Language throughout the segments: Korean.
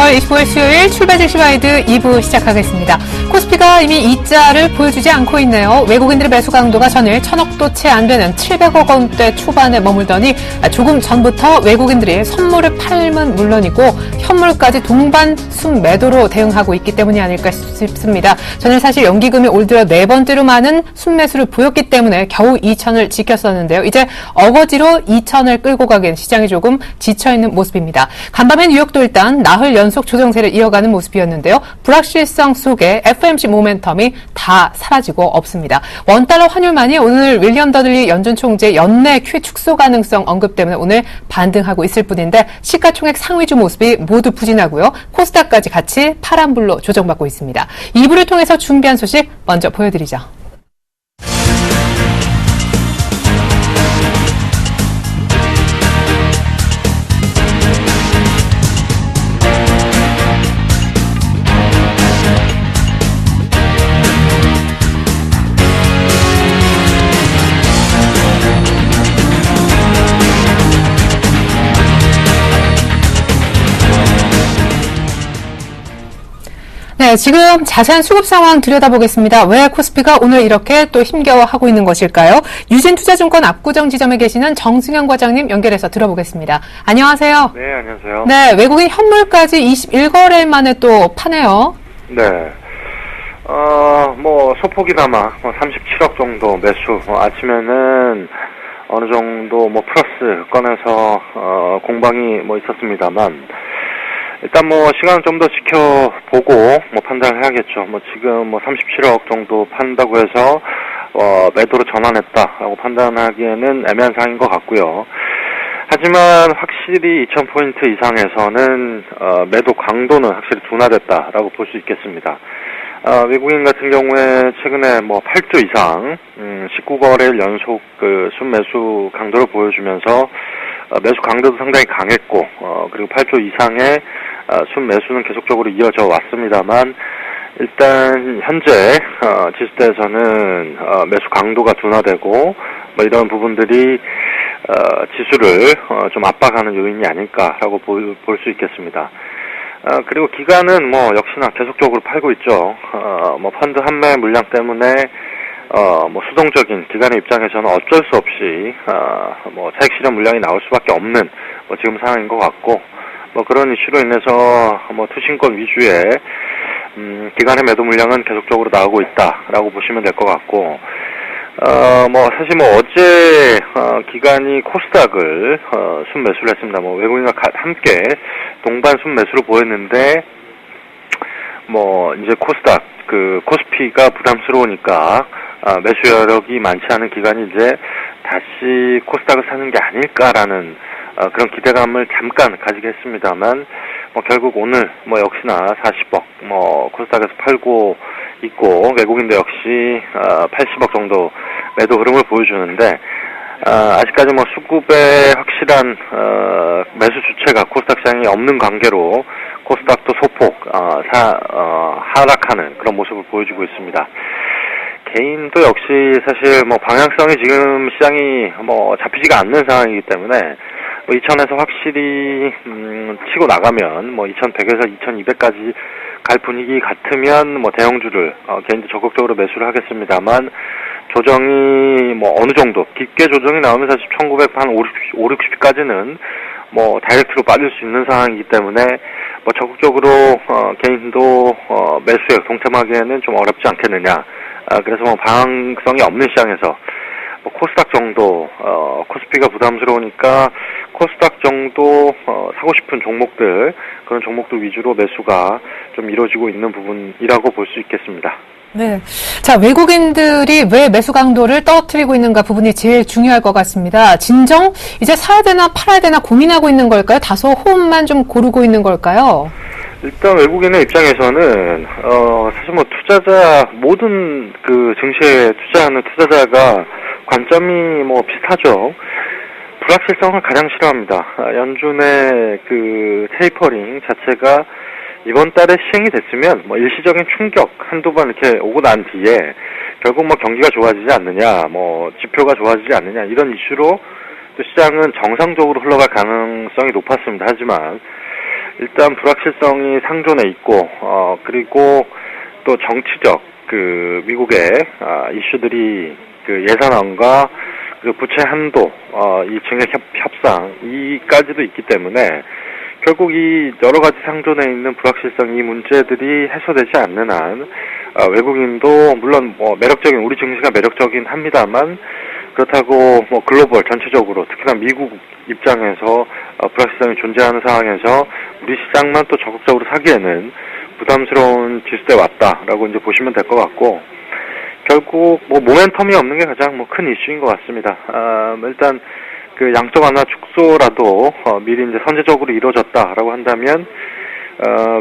10월 25일 수요일 출발 즉시 와이드 2부 시작하겠습니다. 코스피가 이미 이자를 보여주지 않고 있네요. 외국인들의 매수 강도가 전일 1,000억도 채 안 되는 700억 원대 초반에 머물더니 조금 전부터 외국인들이 선물을 팔면 물론이고 현물까지 동반 순매도로 대응하고 있기 때문이 아닐까 싶습니다. 전일 사실 연기금이 올 들어 네 번째로 많은 순매수를 보였기 때문에 겨우 2,000을 지켰었는데요. 이제 어거지로 2,000을 끌고 가기엔 시장이 조금 지쳐있는 모습입니다. 간밤에 뉴욕도 일단 나흘 연속 조정세를 이어가는 모습이었는데요. 불확실성 속에 FOMC 모멘텀이 다 사라지고 없습니다. 원달러 환율만이 오늘 윌리엄 더들리 연준 총재 연내 QE 축소 가능성 언급 때문에 오늘 반등하고 있을 뿐인데 시가총액 상위주 모습이 모두 부진하고요. 코스닥까지 같이 파란불로 조정받고 있습니다. 2부를 통해서 준비한 소식 먼저 보여드리죠. 네, 지금 자세한 수급 상황 들여다보겠습니다. 왜 코스피가 오늘 이렇게 또 힘겨워하고 있는 것일까요? 유진투자증권 압구정 지점에 계시는 정승현 과장님 연결해서 들어보겠습니다. 안녕하세요. 네, 안녕하세요. 네, 외국인 현물까지 21거래일 만에 또 파네요. 네. 소폭이나마 37억 정도 매수. 아침에는 어느 정도 플러스 꺼내서 공방이 있었습니다만 일단 시간을 좀 더 지켜보고 판단을 해야겠죠. 지금 37억 정도 판다고 해서 매도로 전환했다라고 판단하기에는 애매한 상황인 것 같고요. 하지만 확실히 2,000포인트 이상에서는 매도 강도는 확실히 둔화됐다라고 볼 수 있겠습니다. 외국인 같은 경우에 최근에 8조 이상 19거래일 연속 순매수 강도를 보여주면서 매수 강도도 상당히 강했고 그리고 8조 이상의 순매수는 계속적으로 이어져 왔습니다만 일단 현재 지수대에서는 매수 강도가 둔화되고 이런 부분들이 지수를 좀 압박하는 요인이 아닐까라고 볼 수 있겠습니다. 그리고 기관은 역시나 계속적으로 팔고 있죠. 펀드 환매 물량 때문에 수동적인 기관의 입장에서는 어쩔 수 없이 차익 실현 물량이 나올 수밖에 없는 지금 상황인 것 같고 그런 이슈로 인해서 투신권 위주의 기관의 매도 물량은 계속적으로 나오고 있다라고 보시면 될 것 같고 사실 어제 기관이 코스닥을 순매수를 했습니다. 외국인과 함께 동반 순매수를 보였는데 이제 코스닥 코스피가 부담스러우니까 매수 여력이 많지 않은 기관이 이제 다시 코스닥을 사는 게 아닐까라는 그런 기대감을 잠깐 가지게 했습니다만 결국 오늘 역시나 40억 코스닥에서 팔고 있고 외국인도 역시 80억 정도 매도 흐름을 보여주는데 아직까지 수급의 확실한 매수 주체가 코스닥 시장이 없는 관계로 코스닥도 소폭 하락하는 그런 모습을 보여주고 있습니다. 개인도 역시 사실 방향성이 지금 시장이 잡히지가 않는 상황이기 때문에 2000에서 확실히 치고 나가면 2100에서 2200까지 갈 분위기 같으면 대형주를 개인도 적극적으로 매수를 하겠습니다만 조정이 어느 정도 깊게 조정이 나오면 사실 1900 한 5, 60까지는 다이렉트로 빠질 수 있는 상황이기 때문에 적극적으로 개인도 매수에 동참하기에는 좀 어렵지 않겠느냐. 그래서 방향성이 없는 시장에서 코스닥 정도 코스피가 부담스러우니까 코스닥 정도 사고 싶은 종목들 그런 종목들 위주로 매수가 좀 이루어지고 있는 부분이라고 볼 수 있겠습니다. 네. 자, 외국인들이 왜 매수 강도를 떨어뜨리고 있는가 부분이 제일 중요할 것 같습니다. 진정 이제 사야 되나 팔아야 되나 고민하고 있는 걸까요? 다소 호흡만 좀 고르고 있는 걸까요? 일단 외국인의 입장에서는 사실 투자자 모든 증시에 투자하는 투자자가 관점이 비슷하죠. 불확실성을 가장 싫어합니다. 연준의 테이퍼링 자체가 이번 달에 시행이 됐으면 일시적인 충격 한두 번 이렇게 오고 난 뒤에 결국 경기가 좋아지지 않느냐, 지표가 좋아지지 않느냐 이런 이슈로 또 시장은 정상적으로 흘러갈 가능성이 높았습니다. 하지만 일단 불확실성이 상존해 있고, 그리고 또 정치적 그 미국의 이슈들이 그 예산안과 그 부채 한도, 이 증액 협상 이까지도 있기 때문에 결국 이 여러 가지 상존해 있는 불확실성 이 문제들이 해소되지 않는 한 외국인도 물론 뭐 매력적인 우리 증시가 매력적인 합니다만 그렇다고 뭐 글로벌 전체적으로 특히나 미국 입장에서 불확실성이 존재하는 상황에서 우리 시장만 또 적극적으로 사기에는 부담스러운 지수대에 왔다라고 이제 보시면 될 것 같고 결국 뭐 모멘텀이 없는 게 가장 뭐 큰 이슈인 것 같습니다. 일단 그 양적 완화 축소라도 미리 이제 선제적으로 이루어졌다라고 한다면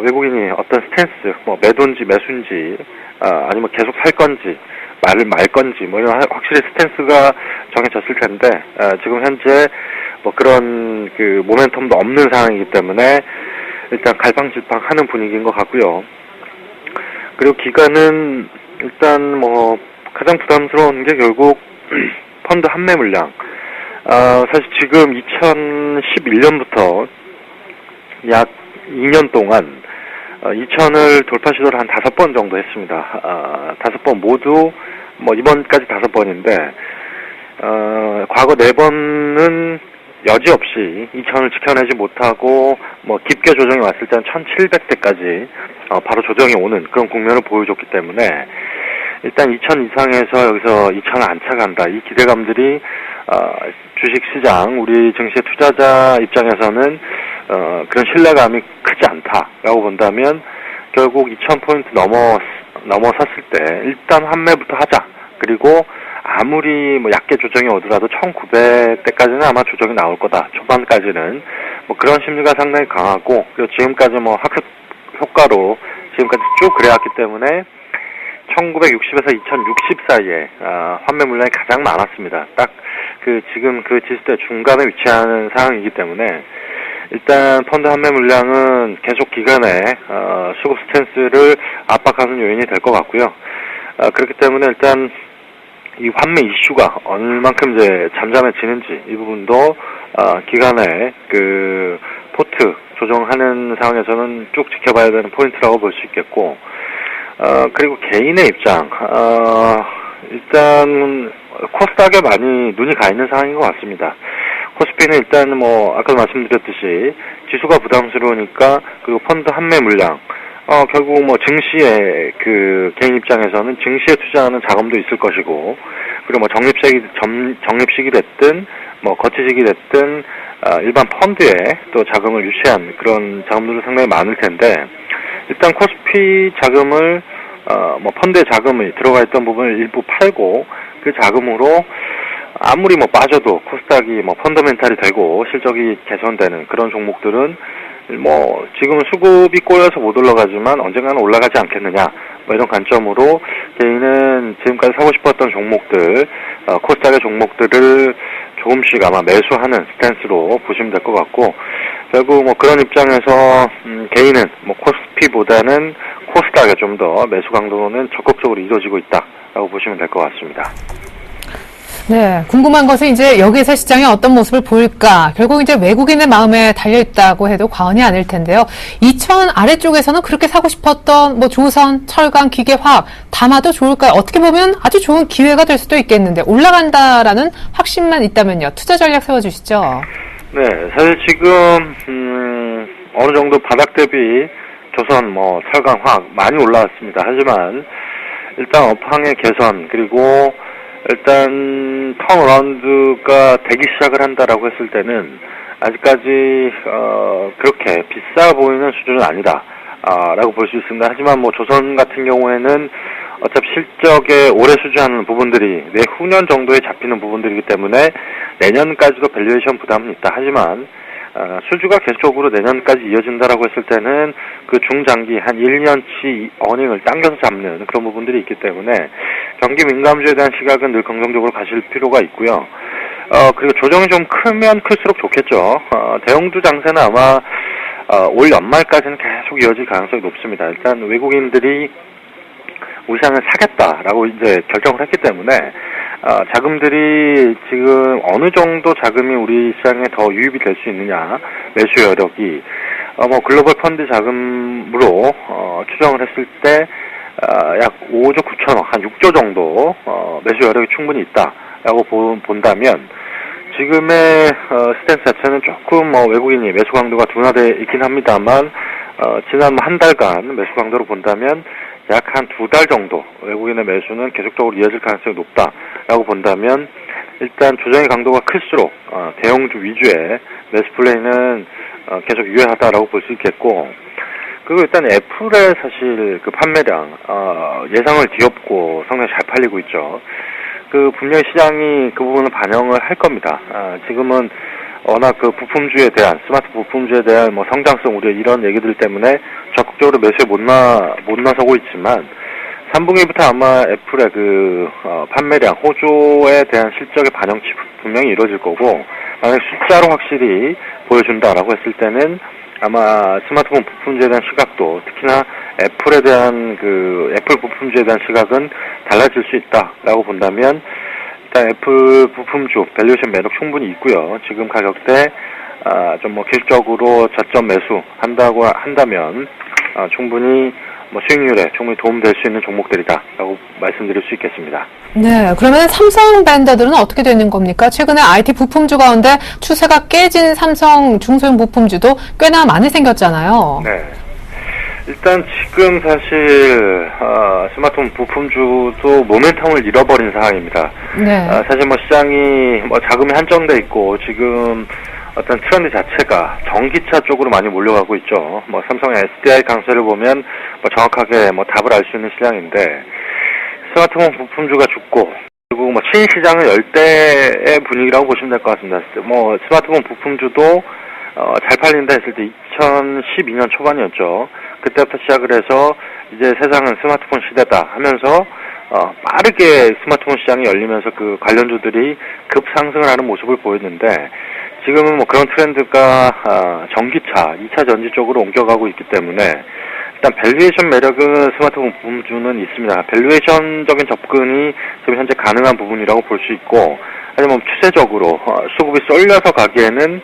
외국인이 어떤 스탠스 뭐 매도인지 매수인지 아니면 계속 살 건지 말 건지 뭐 이런 확실히 스탠스가 정해졌을 텐데 지금 현재 뭐 그런 그 모멘텀도 없는 상황이기 때문에 일단 갈팡질팡하는 분위기인 것 같고요. 그리고 기간은 일단 뭐 가장 부담스러운 게 결국 펀드 환매 물량. 사실 지금 2011년부터 약 2년 동안 2천을 돌파 시도를 한 5번 정도 했습니다. 5번 모두 뭐 이번까지 5번인데 과거 4번은 여지없이 2천을 지켜내지 못하고 뭐 깊게 조정이 왔을 때는 1,700대까지 바로 조정이 오는 그런 국면을 보여줬기 때문에 일단 2천 이상에서 여기서 2천을 안 차간다. 이 기대감들이 주식시장 우리 증시의 투자자 입장에서는 그런 신뢰감이 크지 않다라고 본다면 결국 2,000포인트 넘어섰을 때 일단 환매부터 하자. 그리고 아무리 뭐 얕게 조정이 오더라도 1,900대까지는 아마 조정이 나올 거다. 초반까지는 뭐 그런 심리가 상당히 강하고 그리고 지금까지 뭐 학습 효과로 지금까지 쭉 그래왔기 때문에 1960에서 2060 사이에 환매 물량이 가장 많았습니다. 딱 그 지금 그 지수대 중간에 위치하는 상황이기 때문에 일단 펀드 환매 물량은 계속 기간에 수급 스탠스를 압박하는 요인이 될 것 같고요. 그렇기 때문에 일단 이 환매 이슈가 얼만큼 이제 잠잠해지는지 이 부분도 기간에 그 포트 조정하는 상황에서는 쭉 지켜봐야 되는 포인트라고 볼 수 있겠고 그리고 개인의 입장 일단 코스닥에 많이 눈이 가 있는 상황인 것 같습니다. 코스피는 일단 뭐 아까 말씀드렸듯이 지수가 부담스러우니까 그리고 펀드 환매 물량 결국 뭐 증시의 그 개인 입장에서는 증시에 투자하는 자금도 있을 것이고 그리고 뭐 적립식이 됐든 뭐 거치식이 됐든 일반 펀드에 또 자금을 유치한 그런 자금들도 상당히 많을 텐데 일단 코스피 자금을 뭐 펀드에 자금이 들어가 있던 부분을 일부 팔고 그 자금으로 아무리 뭐 빠져도 코스닥이 뭐 펀더멘탈이 되고 실적이 개선되는 그런 종목들은 뭐 지금은 수급이 꼬여서 못 올라가지만 언젠가는 올라가지 않겠느냐 뭐 이런 관점으로 개인은 지금까지 사고 싶었던 종목들 코스닥의 종목들을 조금씩 아마 매수하는 스탠스로 보시면 될 것 같고 결국 뭐 그런 입장에서 개인은 뭐 코스피보다는 코스닥에 좀 더 매수 강도는 적극적으로 이루어지고 있다라고 보시면 될 것 같습니다. 네, 궁금한 것은 이제 여기에서 시장이 어떤 모습을 보일까? 결국 이제 외국인의 마음에 달려있다고 해도 과언이 아닐 텐데요. 2천 아래쪽에서는 그렇게 사고 싶었던 뭐 조선, 철강, 기계, 화학 담아도 좋을까요? 어떻게 보면 아주 좋은 기회가 될 수도 있겠는데 올라간다라는 확신만 있다면요. 투자 전략 세워주시죠. 네, 사실 지금 어느 정도 바닥 대비 조선, 뭐 철강, 화학 많이 올라왔습니다. 하지만 일단 업황의 개선 그리고 일단 턴어라운드가 되기 시작을 한다라고 했을 때는 아직까지 그렇게 비싸 보이는 수준은 아니다 라고 볼 수 있습니다. 하지만 뭐 조선 같은 경우에는 어차피 실적에 오래 수주하는 부분들이 내후년 정도에 잡히는 부분들이기 때문에 내년까지도 밸류에이션 부담은 있다. 하지만 수주가 계속적으로 내년까지 이어진다라고 했을 때는 그 중장기 한 1년치 어닝을 당겨서 잡는 그런 부분들이 있기 때문에 경기 민감주에 대한 시각은 늘 긍정적으로 가실 필요가 있고요. 그리고 조정이 좀 크면 클수록 좋겠죠. 대형주 장세는 아마 올 연말까지는 계속 이어질 가능성이 높습니다. 일단 외국인들이 우리 시장을 사겠다라고 이제 결정을 했기 때문에 자금들이 지금 어느 정도 자금이 우리 시장에 더 유입이 될 수 있느냐 매수 여력이 글로벌 펀드 자금으로 추정을 했을 때 약 5조 9천억, 한 6조 정도 매수 여력이 충분히 있다라고 본다면 지금의 스탠스 자체는 조금 외국인이 매수 강도가 둔화되어 있긴 합니다만 지난 한 달간 매수 강도로 본다면 약 한 2달 정도 외국인의 매수는 계속적으로 이어질 가능성이 높다라고 본다면 일단 조정의 강도가 클수록 대형주 위주의 매수 플레이는 계속 유효하다라고 볼 수 있겠고, 그리고 일단 애플의 사실 그 판매량 예상을 뒤엎고 상당히 잘 팔리고 있죠. 분명히 시장이 그 부분을 반영을 할 겁니다. 지금은 워낙 그 부품주에 대한, 스마트 부품주에 대한 성장성 우려 이런 얘기들 때문에 적극적으로 매수에 못 나서고 있지만 3분기부터 아마 애플의 판매량, 호조에 대한 실적의 반영치 분명히 이루어질 거고, 만약 숫자로 확실히 보여준다라고 했을 때는 아마 스마트폰 부품주에 대한 시각도, 특히나 애플에 대한 애플 부품주에 대한 시각은 달라질 수 있다라고 본다면, 일단 애플 부품주 밸류에이션 매력 충분히 있고요. 지금 가격대 좀 기술적으로 저점 매수 한다고 한다면 충분히 수익률에 충분히 도움될 수 있는 종목들이다라고 말씀드릴 수 있겠습니다. 네, 그러면 삼성 밴더들은 어떻게 되는 겁니까? 최근에 IT 부품주 가운데 추세가 깨진 삼성 중소형 부품주도 꽤나 많이 생겼잖아요. 네. 일단 지금 사실 스마트폰 부품주도 모멘텀을 잃어버린 상황입니다. 네. 사실 시장이 자금이 한정돼 있고 지금 어떤 트렌드 자체가 전기차 쪽으로 많이 몰려가고 있죠. 삼성의 SDI 강세를 보면 정확하게 답을 알 수 있는 시장인데, 스마트폰 부품주가 죽고 그리고 신시장은 열대의 분위기라고 보시면 될 것 같습니다. 스마트폰 부품주도 잘 팔린다 했을 때 2012년 초반이었죠. 그때부터 시작을 해서 이제 세상은 스마트폰 시대다 하면서 빠르게 스마트폰 시장이 열리면서 그 관련주들이 급상승을 하는 모습을 보였는데, 지금은 그런 트렌드가 전기차, 2차 전지 쪽으로 옮겨가고 있기 때문에 일단 밸류에이션 매력은 스마트폰 부품주는 있습니다. 밸류에이션적인 접근이 지금 현재 가능한 부분이라고 볼 수 있고, 하지만 추세적으로 수급이 쏠려서 가기에는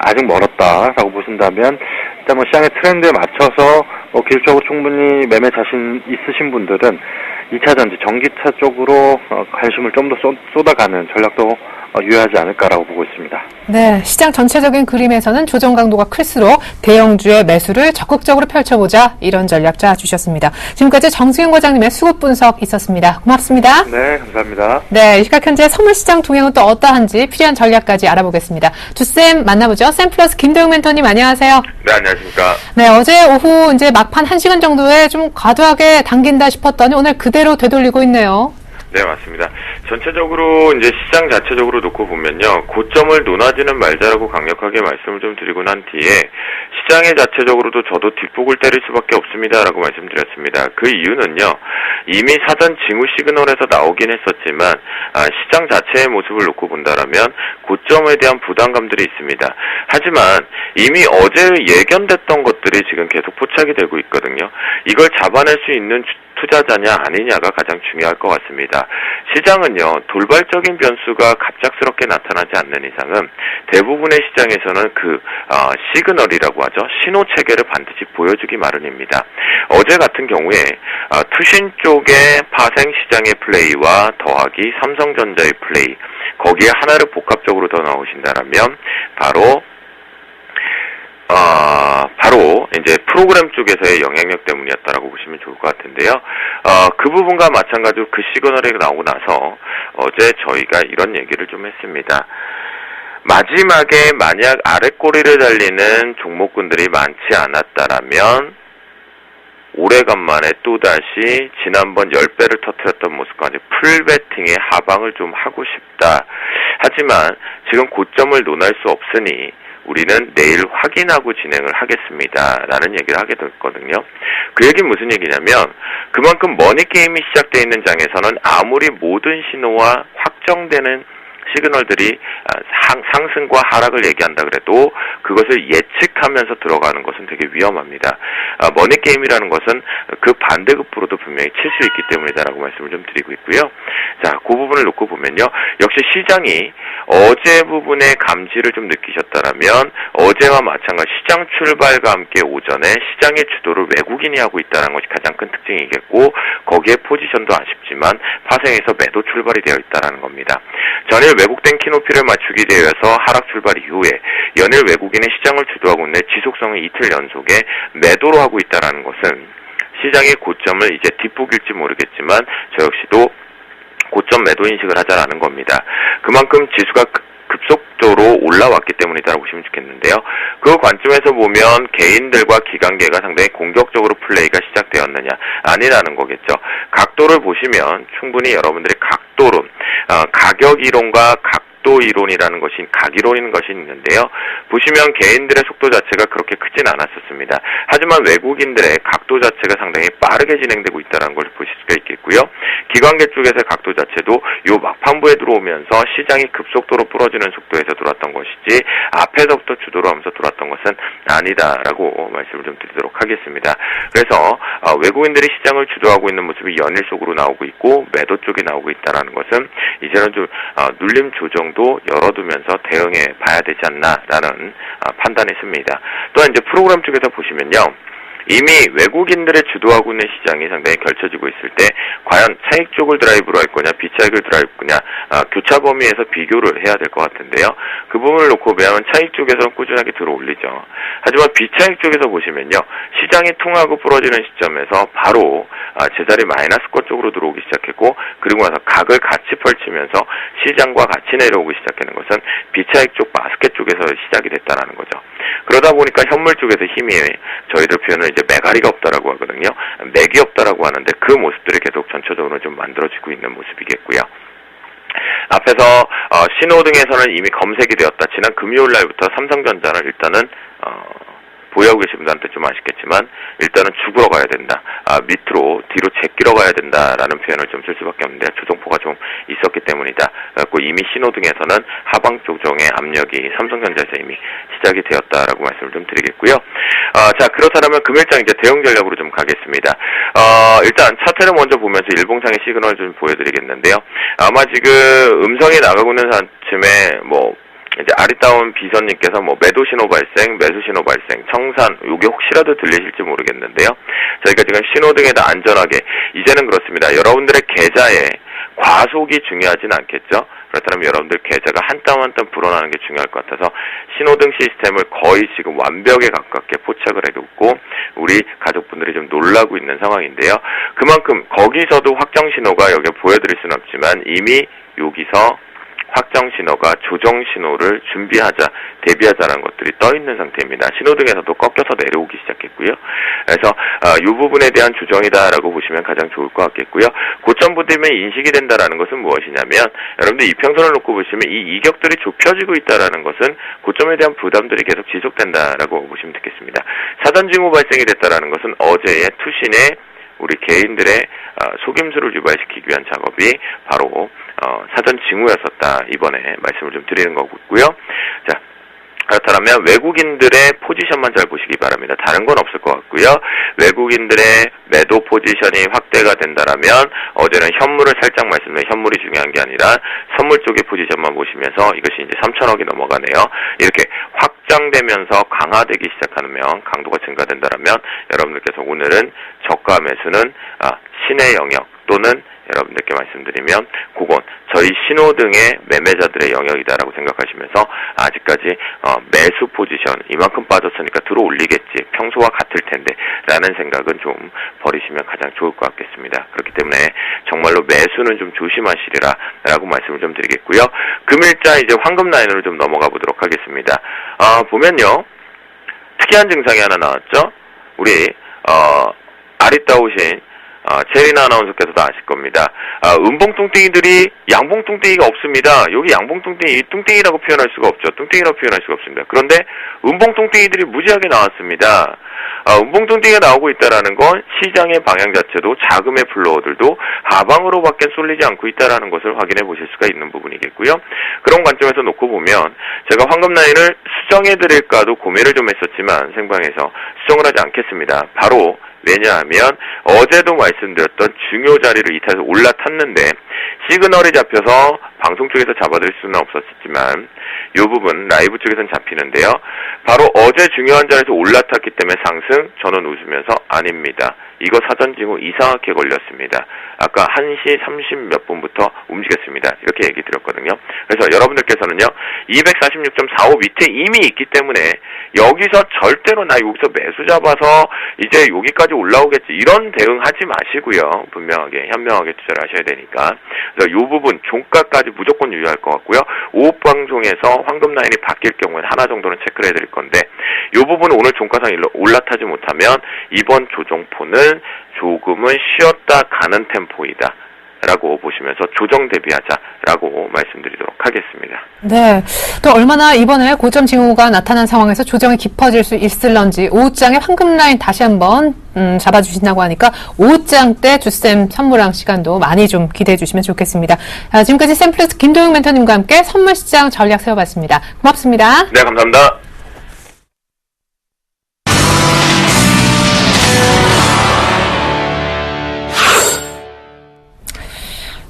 아직 멀었다라고 보신다면, 일단 시장의 트렌드에 맞춰서 기술적으로 충분히 매매 자신 있으신 분들은 2차 전지, 전기차 쪽으로 관심을 좀 더 쏟아가는 전략도 유효하지 않을까라고 보고 있습니다. 네, 시장 전체적인 그림에서는 조정 강도가 클수록 대형주의 매수를 적극적으로 펼쳐보자, 이런 전략 짜주셨습니다. 지금까지 정승윤 과장님의 수급 분석 있었습니다. 고맙습니다. 네, 감사합니다. 네, 이 시각 현재 선물시장 동향은 또 어떠한지 필요한 전략까지 알아보겠습니다. 두쌤 만나보죠. 쌤플러스 김도영 멘토님 안녕하세요. 네, 안녕하십니까. 네, 어제 오후 이제 막판 1시간 정도에 좀 과도하게 당긴다 싶었더니 오늘 그대로 되돌리고 있네요. 네, 맞습니다. 전체적으로 이제 시장 자체적으로 놓고 보면요, 고점을 논하지는 말자라고 강력하게 말씀을 좀 드리고 난 뒤에 시장의 자체적으로도 저도 뒷북을 때릴 수밖에 없습니다라고 말씀드렸습니다. 그 이유는요, 이미 사전 징후 시그널에서 나오긴 했었지만 시장 자체의 모습을 놓고 본다라면 고점에 대한 부담감들이 있습니다. 하지만 이미 어제 예견됐던 것들이 지금 계속 포착이 되고 있거든요. 이걸 잡아낼 수 있는 투자자냐 아니냐가 가장 중요할 것 같습니다. 시장은요, 돌발적인 변수가 갑작스럽게 나타나지 않는 이상은 대부분의 시장에서는 시그널이라고 하죠. 신호 체계를 반드시 보여주기 마련입니다. 어제 같은 경우에 투신 쪽의 파생 시장의 플레이와 더하기 삼성전자의 플레이, 거기에 하나를 복합적으로 더 넣으신다면 바로 이제 프로그램 쪽에서의 영향력 때문이었다라고 보시면 좋을 것 같은데요. 그 부분과 마찬가지로 그 시그널이 나오고 나서 어제 저희가 이런 얘기를 좀 했습니다. 마지막에 만약 아랫꼬리를 달리는 종목군들이 많지 않았다라면 오래간만에 또다시 지난번 10배를 터뜨렸던 모습과 이제 풀베팅의 하방을 좀 하고 싶다. 하지만 지금 고점을 논할 수 없으니 우리는 내일 확인하고 진행을 하겠습니다. 라는 얘기를 하게 됐거든요. 그 얘기는 무슨 얘기냐면 그만큼 머니게임이 시작되어 있는 장에서는 아무리 모든 신호와 확정되는 시그널들이 상승과 하락을 얘기한다 그래도 그것을 예측하면서 들어가는 것은 되게 위험합니다. 머니게임이라는 것은 그 반대급부로도 분명히 칠 수 있기 때문이다라고 말씀을 좀 드리고 있고요. 자, 그 부분을 놓고 보면요. 역시 시장이 어제 부분의 감지를 좀 느끼셨다라면 어제와 마찬가지 시장 출발과 함께 오전에 시장의 주도를 외국인이 하고 있다는 것이 가장 큰 특징이겠고 거기에 포지션도 아쉽지만 파생해서 매도 출발이 되어 있다는 겁니다. 전일 왜곡된 키높이를 맞추기 대해서 하락 출발 이후에 연일 외국인이 시장을 주도하고 있는 지속성을 이틀 연속에 매도로 하고 있다는 것은 시장의 고점을 이제 뒷북일지 모르겠지만 저 역시도 고점 매도 인식을 하자라는 겁니다. 그만큼 지수가 급속도로 올라왔기 때문이다라고 보시면 좋겠는데요. 그 관점에서 보면 개인들과 기관계가 상당히 공격적으로 플레이가 시작되었느냐 아니라는 거겠죠. 각도를 보시면 충분히 여러분들의 각도론, 가격 이론과 각도 이론이라는 것이 각이론인 것이 있는데요. 보시면 개인들의 속도 자체가 그렇게 크진 않았었습니다. 하지만 외국인들의 각도 자체가 상당히 빠르게 진행되고 있다는 걸 보실 수가 있겠고요. 기관계 쪽에서의 각도 자체도 요 막판부에 들어오면서 시장이 급속도로 부러지는 속도에서 들어왔던 것이지 앞에서부터 주도로 하면서 들어왔던 것은 아니다라고 말씀을 좀 드리도록 하겠습니다. 그래서 외국인들이 시장을 주도하고 있는 모습이 연일 속으로 나오고 있고 매도 쪽이 나오고 있다는 것은 이제는 좀 눌림 조정도 열어두면서 대응해 봐야 되지 않나라는 판단이 듭니다. 또한 이제 프로그램 쪽에서 보시면요. 이미 외국인들의 주도하고 있는 시장이 상당히 겹쳐지고 있을 때 과연 차익 쪽을 드라이브로 할 거냐 비차익을 드라이브 거냐 교차 범위에서 비교를 해야 될 것 같은데요. 그 부분을 놓고 보면 차익 쪽에서는 꾸준하게 들어올리죠. 하지만 비차익 쪽에서 보시면요. 시장이 퉁하고 부러지는 시점에서 바로 제자리 마이너스권 쪽으로 들어오기 시작했고 그리고 나서 각을 같이 펼치면서 시장과 같이 내려오기 시작하는 것은 비차익 쪽 바스켓 쪽에서 시작이 됐다는 거죠. 그러다 보니까 현물 쪽에서 힘이 저희들 표현을 이제 매가리가 없다라고 하거든요. 맥이 없다라고 하는데 그 모습들이 계속 전체적으로 좀 만들어지고 있는 모습이겠고요. 앞에서 신호등에서는 이미 검색이 되었다. 지난 금요일 날부터 삼성전자는 일단은 보유하고 계신 분들한테 좀 아쉽겠지만 일단은 죽으러 가야 된다. 밑으로 뒤로 제끼러 가야 된다라는 표현을 좀 쓸 수밖에 없는데 조정포가 좀 있었기 때문이다. 그래서 이미 신호등에서는 하방 조정의 압력이 삼성전자에서 이미 시작이 되었다라고 말씀을 좀 드리겠고요. 자, 그렇다면 금일장 이제 대응 전략으로 좀 가겠습니다. 일단 차트를 먼저 보면서 일봉상의 시그널 좀 보여드리겠는데요. 아마 지금 음성이 나가고 있는 쯤에 이제 아리따운 비선님께서 매도 신호 발생, 매수 신호 발생, 청산, 요게 혹시라도 들리실지 모르겠는데요. 저희가 지금 신호등에다 안전하게, 이제는 그렇습니다. 여러분들의 계좌에 과속이 중요하진 않겠죠? 그렇다면 여러분들 계좌가 한 땀 한 땀 불어나는 게 중요할 것 같아서 신호등 시스템을 거의 지금 완벽에 가깝게 포착을 해뒀고 우리 가족분들이 좀 놀라고 있는 상황인데요. 그만큼 거기서도 확정 신호가 여기 보여드릴 수는 없지만 이미 여기서 확정 신호가 조정 신호를 준비하자, 대비하자라는 것들이 떠 있는 상태입니다. 신호등에서도 꺾여서 내려오기 시작했고요. 그래서 이 부분에 대한 조정이다라고 보시면 가장 좋을 것 같겠고요. 고점 부담이 인식이 된다라는 것은 무엇이냐면 여러분들 이평선을 놓고 보시면 이 이격들이 좁혀지고 있다라는 것은 고점에 대한 부담들이 계속 지속된다라고 보시면 되겠습니다. 사전 징후 발생이 됐다라는 것은 어제의 투신의 우리 개인들의 속임수를 유발시키기 위한 작업이 바로 사전 징후였었다. 이번에 말씀을 좀 드리는 거고요. 자, 그렇다면 외국인들의 포지션만 잘 보시기 바랍니다. 다른 건 없을 것 같고요. 외국인들의 매도 포지션이 확대가 된다라면 어제는 현물을 살짝 말씀드린 현물이 중요한 게 아니라 선물 쪽의 포지션만 보시면서 이것이 이제 3천억이 넘어가네요. 이렇게 확장되면서 강화되기 시작하면 강도가 증가된다라면 여러분들께서 오늘은 저가 매수는 신의 영역 또는 여러분들께 말씀드리면 그건 저희 신호등의 매매자들의 영역이다라고 생각하시면서 아직까지 매수 포지션 이만큼 빠졌으니까 들어올리겠지 평소와 같을 텐데 라는 생각은 좀 버리시면 가장 좋을 것 같겠습니다. 그렇기 때문에 정말로 매수는 좀 조심하시리라 라고 말씀을 좀 드리겠고요. 금일자 이제 황금 라인으로 좀 넘어가 보도록 하겠습니다. 보면요 특이한 증상이 하나 나왔죠. 우리 아리따우신 체리나 아나운서께서도 아실 겁니다. 은봉뚱땡이들이 양봉뚱땡이가 없습니다. 여기 양봉뚱땡이, 뚱땡이라고 표현할 수가 없죠. 뚱땡이라고 표현할 수가 없습니다. 그런데 은봉뚱땡이들이 무지하게 나왔습니다. 은봉뚱땡이가 나오고 있다라는 건 시장의 방향 자체도 자금의 플로어들도 하방으로밖에 쏠리지 않고 있다라는 것을 확인해 보실 수가 있는 부분이겠고요. 그런 관점에서 놓고 보면 제가 황금 라인을 수정해 드릴까도 고민을 좀 했었지만 생방에서 수정을 하지 않겠습니다. 바로 왜냐하면 어제도 말씀드렸던 중요 자리를 이탈해서 올라탔는데 시그널이 잡혀서 방송 쪽에서 잡아드릴 수는 없었지만 이 부분 라이브 쪽에서는 잡히는데요. 바로 어제 중요한 자리에서 올라탔기 때문에 상승, 저는 웃으면서 아닙니다. 이거 사전 징후 이상하게 걸렸습니다. 아까 1시 30 몇 분부터 움직였습니다. 이렇게 얘기 드렸거든요. 그래서 여러분들께서는요, 246.45 밑에 이미 있기 때문에 여기서 절대로 나 여기서 매수 잡아서 이제 여기까지 올라오겠지, 이런 대응하지 마시고요. 분명하게, 현명하게 투자를 하셔야 되니까. 그래서 이 부분 종가까지 무조건 유의할 것 같고요. 오후 방송에서 황금 라인이 바뀔 경우에는 하나 정도는 체크를 해드릴 건데, 이 부분은 오늘 종가상 올라타지 못하면 이번 조정포는 조금은 쉬었다 가는 템포이다 라고 보시면서 조정 대비하자라고 말씀드리도록 하겠습니다. 네, 또 얼마나 이번에 고점 징후가 나타난 상황에서 조정이 깊어질 수 있을런지 오후장에 황금 라인 다시 한번 잡아주신다고 하니까 오후장 때 주쌤 선물왕 시간도 많이 좀 기대해 주시면 좋겠습니다. 지금까지 샘플렉스 김도영 멘토님과 함께 선물시장 전략 세워봤습니다. 고맙습니다. 네, 감사합니다.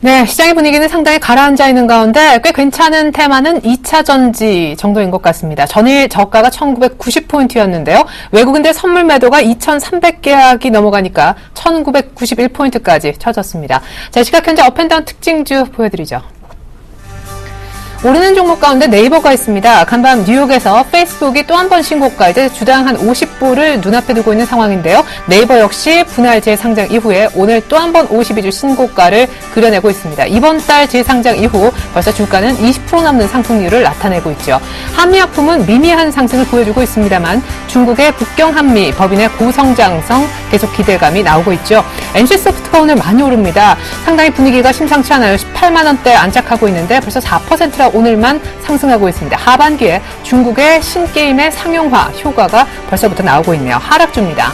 네, 시장의 분위기는 상당히 가라앉아 있는 가운데 꽤 괜찮은 테마는 2차 전지 정도인 것 같습니다. 전일 저가가 1990포인트였는데요. 외국인들 선물 매도가 2300계약이 넘어가니까 1991포인트까지 쳐졌습니다. 자, 시각 현재 업앤다운 특징주 보여드리죠. 오르는 종목 가운데 네이버가 있습니다. 간밤 뉴욕에서 페이스북이 또 한 번 신고가, 이제 주당 한 50불을 눈앞에 두고 있는 상황인데요. 네이버 역시 분할 재상장 이후에 오늘 또 한 번 52주 신고가를 그려내고 있습니다. 이번 달 재상장 이후 벌써 주가는 20% 넘는 상승률을 나타내고 있죠. 한미약품은 미미한 상승을 보여주고 있습니다만 중국의 북경 한미 법인의 고성장성 계속 기대감이 나오고 있죠. NC소프트가 오늘 많이 오릅니다. 상당히 분위기가 심상치 않아요. 18만 원대에 안착하고 있는데 벌써 4%라 오늘만 상승하고 있습니다. 하반기에 중국의 신게임의 상용화 효과가 벌써부터 나오고 있네요. 하락주입니다.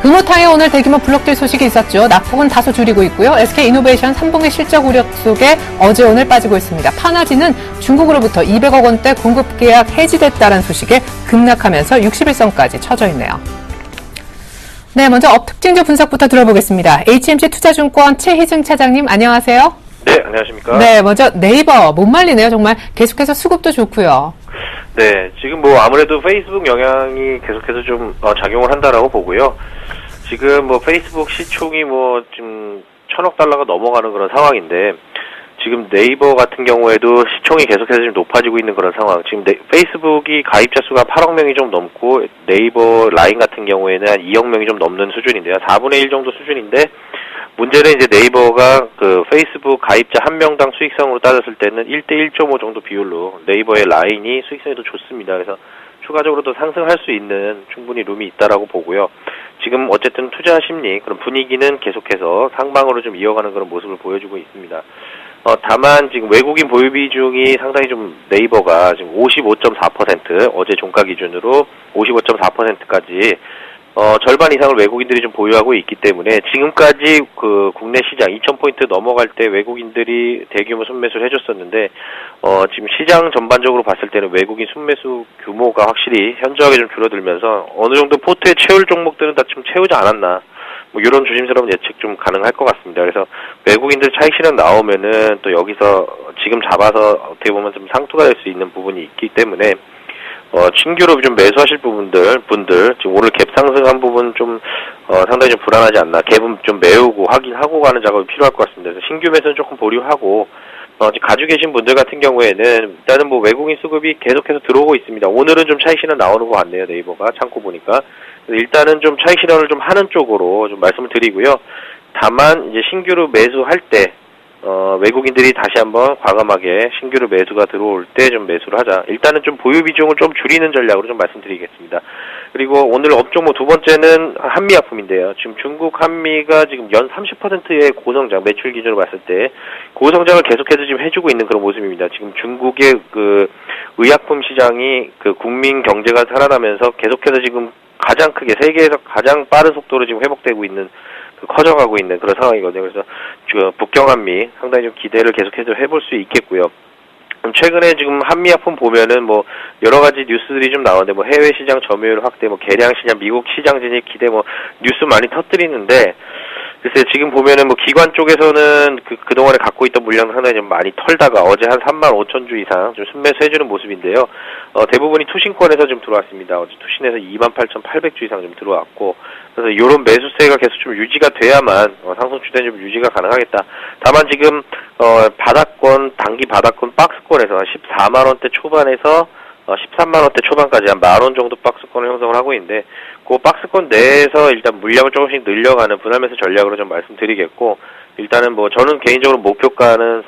금호타에 오늘 대규모 블록딜 소식이 있었죠. 낙폭은 다소 줄이고 있고요. SK이노베이션 3분기 실적 우려 속에 어제 오늘 빠지고 있습니다. 파나지는 중국으로부터 200억 원대 공급 계약 해지됐다는 소식에 급락하면서 61선까지 쳐져 있네요. 네, 먼저 업특징주 분석부터 들어보겠습니다. HMC 투자증권 최희증 차장님, 안녕하세요. 네, 안녕하십니까. 네, 먼저 네이버 못 말리네요. 정말 계속해서 수급도 좋고요. 네, 지금 뭐 아무래도 페이스북 영향이 계속해서 좀 작용을 한다라고 보고요. 지금 뭐 페이스북 시총이 뭐 지금 1000억 달러가 넘어가는 그런 상황인데, 지금 네이버 같은 경우에도 시총이 계속해서 좀 높아지고 있는 그런 상황. 지금 페이스북이 가입자 수가 8억 명이 좀 넘고 네이버 라인 같은 경우에는 한 2억 명이 좀 넘는 수준인데요. 4분의 1 정도 수준인데, 문제는 이제 네이버가 그 페이스북 가입자 한 명당 수익성으로 따졌을 때는 1대 1.5 정도 비율로 네이버의 라인이 수익성이 더 좋습니다. 그래서 추가적으로 더 상승할 수 있는 충분히 룸이 있다라고 보고요. 지금 어쨌든 투자 심리, 그런 분위기는 계속해서 상방으로 좀 이어가는 그런 모습을 보여주고 있습니다. 다만 지금 외국인 보유 비중이 상당히 좀 네이버가 지금 55.4%, 어제 종가 기준으로 55.4%까지 절반 이상을 외국인들이 좀 보유하고 있기 때문에 지금까지 그 국내 시장 2,000포인트 넘어갈 때 외국인들이 대규모 순매수를 해줬었는데, 지금 시장 전반적으로 봤을 때는 외국인 순매수 규모가 확실히 현저하게 좀 줄어들면서 어느 정도 포트에 채울 종목들은 다 좀 채우지 않았나, 뭐 이런 조심스러운 예측 좀 가능할 것 같습니다. 그래서 외국인들 차익 실현 나오면은 또 여기서 지금 잡아서 어떻게 보면 좀 상투가 될 수 있는 부분이 있기 때문에 신규로 좀 매수하실 분들 지금 오늘 갭 상승한 부분 좀 상당히 좀 불안하지 않나, 갭은 좀 메우고 확인하고 가는 작업이 필요할 것 같습니다. 그래서 신규 매수는 조금 보류하고 지금 가지고 계신 분들 같은 경우에는 일단은 뭐 외국인 수급이 계속해서 들어오고 있습니다. 오늘은 좀 차익 실현 나오는 것 같네요. 네이버가 창고 보니까. 일단은 좀 차익 실현을 좀 하는 쪽으로 좀 말씀을 드리고요. 다만 이제 신규로 매수할 때 외국인들이 다시 한번 과감하게 신규로 매수가 들어올 때 좀 매수를 하자. 일단은 좀 보유 비중을 좀 줄이는 전략으로 좀 말씀드리겠습니다. 그리고 오늘 업종목 두 번째는 한미약품인데요. 지금 중국 한미가 지금 연 30%의 고성장, 매출 기준으로 봤을 때 고성장을 계속해서 지금 해주고 있는 그런 모습입니다. 지금 중국의 그 의약품 시장이 그 국민 경제가 살아나면서 계속해서 지금 가장 크게 세계에서 가장 빠른 속도로 지금 회복되고 있는 커져가고 있는 그런 상황이거든요. 그래서 북경 한미 상당히 좀 기대를 계속해서 해볼 수 있겠고요. 최근에 지금 한미약품 보면은 뭐 여러 가지 뉴스들이 좀 나오는데 뭐 해외 시장 점유율 확대, 뭐 계량 시장, 미국 시장 진입 기대 뭐 뉴스 많이 터뜨리는데 글쎄 지금 보면은 뭐 기관 쪽에서는 그동안에 갖고 있던 물량 상당히 좀 많이 털다가 어제 한 35,000주 이상 좀 순매수 해주는 모습인데요. 대부분이 투신권에서 좀 들어왔습니다. 어제 투신에서 28,800주 이상 좀 들어왔고 그래서 이런 매수세가 계속 좀 유지가 돼야만 상승 추세는 좀 유지가 가능하겠다. 다만 지금 바닥권 단기 바닥권 박스권에서 14만 원대 초반에서 13만 원대 초반까지 한 10,000원 정도 박스권을 형성을 하고 있는데 그 박스권 내에서 일단 물량을 조금씩 늘려가는 분할 매수 전략으로 좀 말씀드리겠고 일단은 뭐 저는 개인적으로 목표가는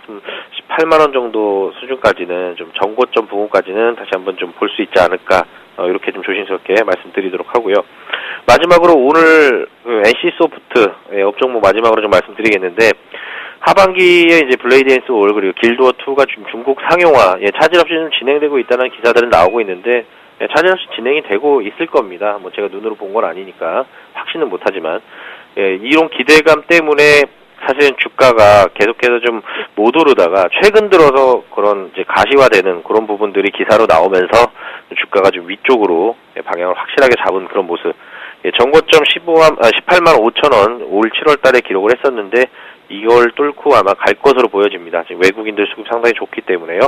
18만 원 정도 수준까지는 좀 전고점 부분까지는 다시 한번 좀 볼 수 있지 않을까 이렇게 좀 조심스럽게 말씀드리도록 하고요. 마지막으로 오늘 NC소프트 업종목 마지막으로 좀 말씀드리겠는데 하반기에 이제 블레이드 앤 소울 그리고 길드워 2가 지금 중국 상용화 차질 없이 좀 진행되고 있다는 기사들은 나오고 있는데 차질 없이 진행이 되고 있을 겁니다. 뭐 제가 눈으로 본 건 아니니까 확신은 못하지만 이런 기대감 때문에 사실은 주가가 계속해서 좀 못 오르다가 최근 들어서 그런 이제 가시화되는 그런 부분들이 기사로 나오면서 주가가 좀 위쪽으로 방향을 확실하게 잡은 그런 모습. 전고점 18만 5천 원 올 7월 달에 기록을 했었는데 이걸 뚫고 아마 갈 것으로 보여집니다. 지금 외국인들 수급 상당히 좋기 때문에요.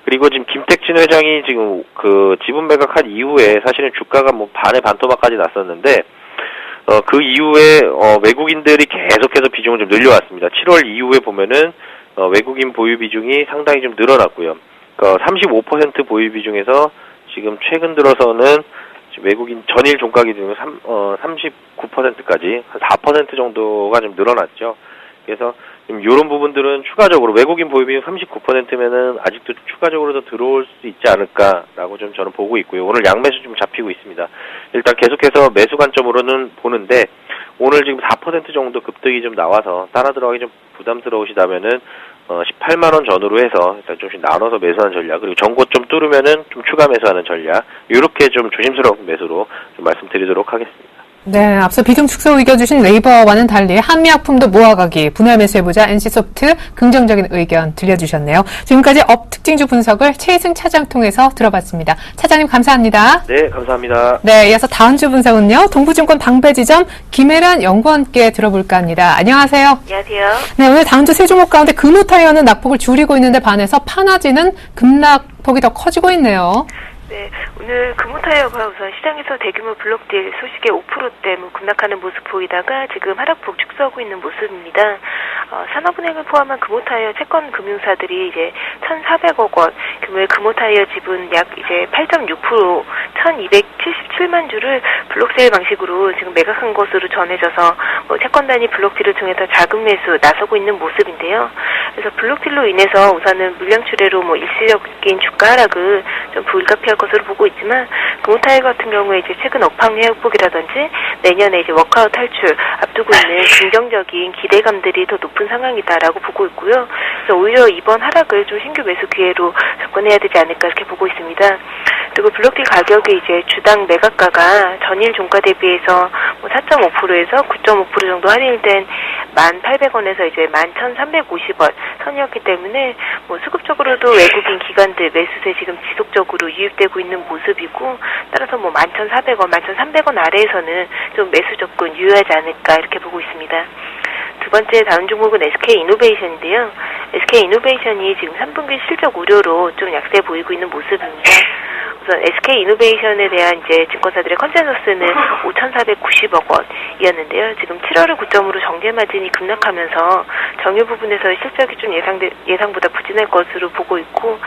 그리고 지금 김택진 회장이 지금 그 지분 매각한 이후에 사실은 주가가 뭐 반의 반토막까지 났었는데 그 이후에 외국인들이 계속해서 비중을 좀 늘려왔습니다. 7월 이후에 보면은 외국인 보유 비중이 상당히 좀 늘어났고요. 35% 보유 비중에서 지금 최근 들어서는 외국인 전일 종가 기준으로 39%까지 한 4% 정도가 좀 늘어났죠. 그래서 이런 부분들은 추가적으로 외국인 보유 비중 39%면은 아직도 추가적으로 더 들어올 수 있지 않을까라고 좀 저는 보고 있고요. 오늘 양매수 좀 잡히고 있습니다. 일단 계속해서 매수 관점으로는 보는데 오늘 지금 4% 정도 급등이 좀 나와서 따라 들어가기 좀 부담스러우시다면은 18만 원 전후로 해서 일단 조금씩 나눠서 매수하는 전략 그리고 전고점 뚫으면은 좀 추가 매수하는 전략 이렇게 좀 조심스러운 매수로 좀 말씀드리도록 하겠습니다. 네, 앞서 비중 축소 의견 주신 네이버와는 달리 한미약품도 모아가기, 분할 매수해보자 NC소프트 긍정적인 의견 들려주셨네요. 지금까지 업 특징주 분석을 최희승 차장 통해서 들어봤습니다. 차장님 감사합니다. 네, 감사합니다. 네, 이어서 다음 주 분석은요. 동부증권 방배지점 김혜란 연구원께 들어볼까 합니다. 안녕하세요. 안녕하세요. 네, 오늘 다음 주 세 종목 가운데 금호타이어는 낙폭을 줄이고 있는데 반해서 파나지는 급락폭이 더 커지고 있네요. 네, 오늘 금호타이어가 우선 시장에서 대규모 블록딜 소식에 5%대 급락하는 모습 보이다가 지금 하락폭 축소하고 있는 모습입니다. 산업은행을 포함한 금호타이어 채권 금융사들이 이제 1,400억 원 규모의 금호타이어 지분 약 이제 8.6% 1,277만 주를 블록세일 방식으로 지금 매각한 것으로 전해져서 채권 단위 블록딜을 통해서 자금 매수 나서고 있는 모습인데요. 그래서 블록딜로 인해서 우선은 물량 출회로 일시적인 주가 하락을 좀 불가피할 것으로 보고 있지만 금호타이어 같은 경우에 이제 최근 업황 회복이라든지 내년에 이제 워크아웃 탈출 앞두고 있는 긍정적인 기대감들이 더 높은 상황이다라고 보고 있고요. 그래서 오히려 이번 하락을 좀 신규 매수 기회로 접근해야 되지 않을까 이렇게 보고 있습니다. 그리고 블록딜 가격이 이제 주당 매각가가 전일 종가 대비해서 4.5%에서 9.5% 정도 할인된 1,800원에서 이제 11,350원 선이었기 때문에 수급적으로도 외국인 기관들 매수세 지금 지속적으로 유입되고 있는 모습이고 따라서 11,400원, 11,300원 아래에서는 좀 매수 접근 유효하지 않을까 이렇게 보고 있습니다. 두 번째 다운 종목은 SK이노베이션인데요. SK이노베이션이 지금 3분기 실적 우려로 좀 약세 보이고 있는 모습입니다. 우선 SK이노베이션에 대한 이제 증권사들의 컨센서스는 5,490억 원이었는데요. 지금 7월을 고점으로 정제 마진이 급락하면서 정유 부분에서 실적이 좀 예상보다 부진할 것으로 보고 있고,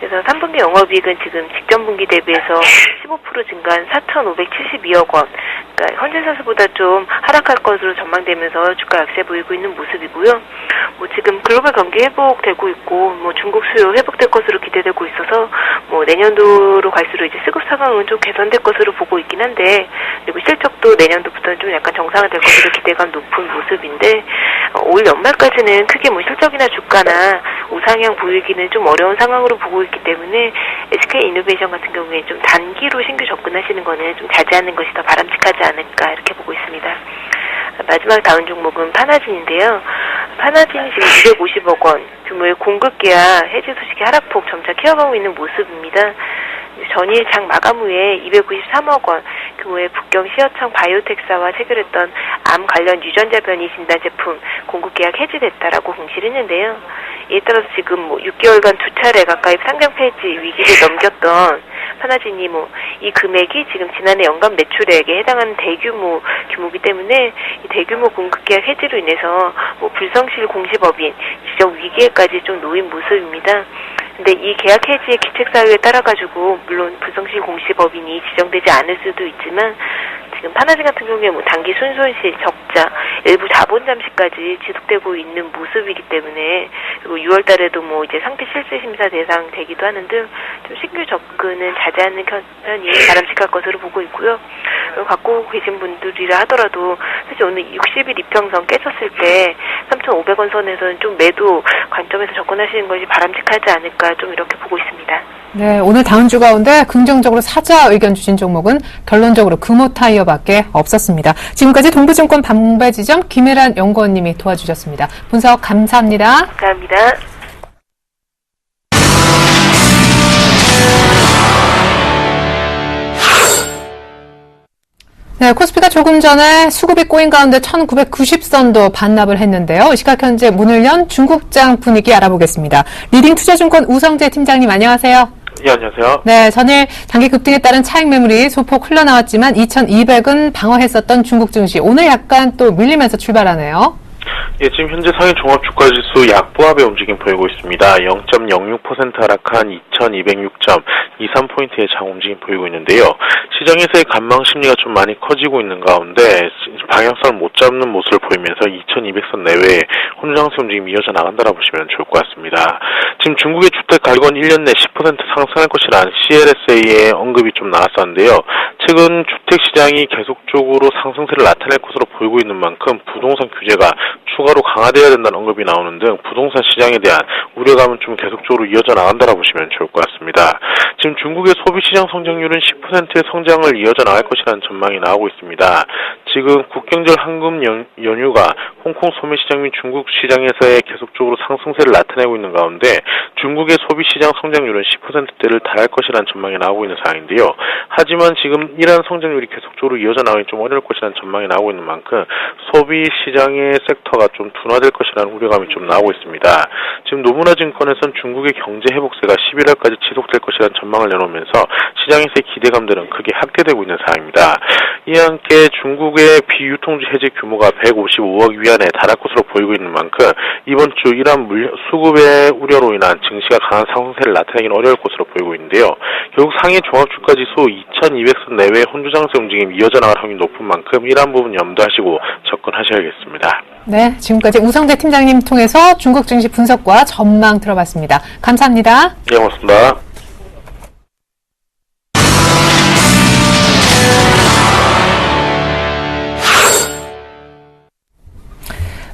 그래서 3분기 영업이익은 지금 직전 분기 대비해서 15% 증가한 4,572억 원, 그러니까 현재사서보다 좀 하락할 것으로 전망되면서 주가 약세 보이고 있는 모습이고요. 뭐 지금 글로벌 경기 회복되고 있고 뭐 중국 수요 회복될 것으로 기대되고 있어서 뭐 내년도로 갈수록 이제 수급 상황은 좀 개선될 것으로 보고 있긴 한데, 그리고 실적도 내년도부터는 좀 약간 정상화될 것으로 기대감 높은 모습인데, 올 연말까지는 크게 뭐 실적이나 주가나 우상향 보이기는 좀 어려운 상황으로 보고 있기 때문에 SK이노베이션 같은 경우에 좀 단기로 신규 접근하시는 거는 좀 자제하는 것이 더 바람직하지 않을까 이렇게 보고 있습니다. 마지막 다운 종목은 파나진인데요. 파나진이 지금 250억 원 규모의 공급 계약 해지 소식이 하락폭 점차 키워가고 있는 모습입니다. 전일 장 마감 후에 293억 원 규모의 북경 시어청 바이오텍사와 체결했던 암 관련 유전자 변이 진단 제품 공급 계약 해지됐다라고 공시를 했는데요. 이에 따라서 지금 뭐 6개월간 2차례 가까이 상장 폐지 위기를 넘겼던 파나진이 뭐 이 금액이 지금 지난해 연간 매출액에 해당하는 규모이기 때문에 이 대규모 공급 계약 해지로 인해서 뭐 불성실 공시법인 지적 위기에까지 좀 놓인 모습입니다. 근데 이 계약 해지의 기책 사유에 따라 가지고 물론 불성실 공시법인이 지정되지 않을 수도 있지만, 지금 파나진 같은 경우에 뭐 단기 순손실, 적자, 일부 자본 잠시까지 지속되고 있는 모습이기 때문에, 그리고 6월 달에도 뭐 이제 상태 실질 심사 대상 되기도 하는 등 좀 신규 접근은 자제하는 편이 바람직할 것으로 보고 있고요. 갖고 계신 분들이라 하더라도 사실 오늘 60일 이평선 깨졌을 때 3,500원 선에서는 좀 매도 관점에서 접근하시는 것이 바람직하지 않을까 좀 이렇게 보고 있습니다. 네, 오늘 다운주 가운데 긍정적으로 사자 의견 주신 종목은 결론적으로 금호타이어밖에 없었습니다. 지금까지 동부증권 방배지점 김혜란 연구원님이 도와주셨습니다. 분석 감사합니다. 감사합니다. 네, 코스피가 조금 전에 수급이 꼬인 가운데 1990선도 반납을 했는데요. 시각 현재 문을 연 중국장 분위기 알아보겠습니다. 리딩투자증권 우성재 팀장님 안녕하세요. 예, 안녕하세요. 네, 전일 단기 급등에 따른 차익 매물이 소폭 흘러나왔지만 2200은 방어했었던 중국 증시 오늘 약간 또 밀리면서 출발하네요. 예, 지금 현재 상해 종합주가지수 약보합의 움직임 보이고 있습니다. 0.06% 하락한 2206.23포인트의 장 움직임 보이고 있는데요. 시장에서의 관망 심리가 좀 많이 커지고 있는 가운데 방향성을 못 잡는 모습을 보이면서 2200선 내외에 혼조장세 움직임이 이어져 나간다라고 보시면 좋을 것 같습니다. 지금 중국의 주택 가격은 1년 내 10% 상승할 것이라는 CLSA의 언급이 좀 나왔었는데요. 최근 주택시장이 계속적으로 상승세를 나타낼 것으로 보이고 있는 만큼 부동산 규제가 추가로 강화되어야 된다는 언급이 나오는 등 부동산 시장에 대한 우려감은 좀 계속적으로 이어져 나간다라고 보시면 좋을 것 같습니다. 지금 중국의 소비시장 성장률은 10%의 성장을 이어져 나갈 것이라는 전망이 나오고 있습니다. 지금 국경절 황금 연휴가 홍콩 소매시장 및 중국 시장에서의 계속적으로 상승세를 나타내고 있는 가운데 중국의 소비시장 성장률은 10%대를 달할 것이라는 전망이 나오고 있는 상황인데요. 하지만 지금 이러한 성장률이 계속적으로 이어져 나가기 좀 어려울 것이라는 전망이 나오고 있는 만큼 소비시장의 섹터가 좀 둔화될 것이라는 우려감이 좀 나오고 있습니다. 지금 노무라증권에서는 중국의 경제 회복세가 11월까지 지속될 것이라는 전망을 내놓으면서 시장에서의 기대감들은 크게 확대되고 있는 상황입니다. 이와 함께 중국의 비유통주 해지 규모가 155억 위안에 달할 것으로 보이고 있는 만큼 이번 주 이러한 수급의 우려로 인한 증시가 강한 상승세를 나타내기는 어려울 것으로 보이고 있는데요. 결국 상해 종합주가지수 2200선 내외의 혼조장세 움직임이 이어져 나갈 확률이 높은 만큼 이러한 부분 염두하시고 접근하셔야겠습니다. 네, 지금까지 우성재 팀장님 통해서 중국 증시 분석과 전망 들어봤습니다. 감사합니다. 네, 고맙습니다.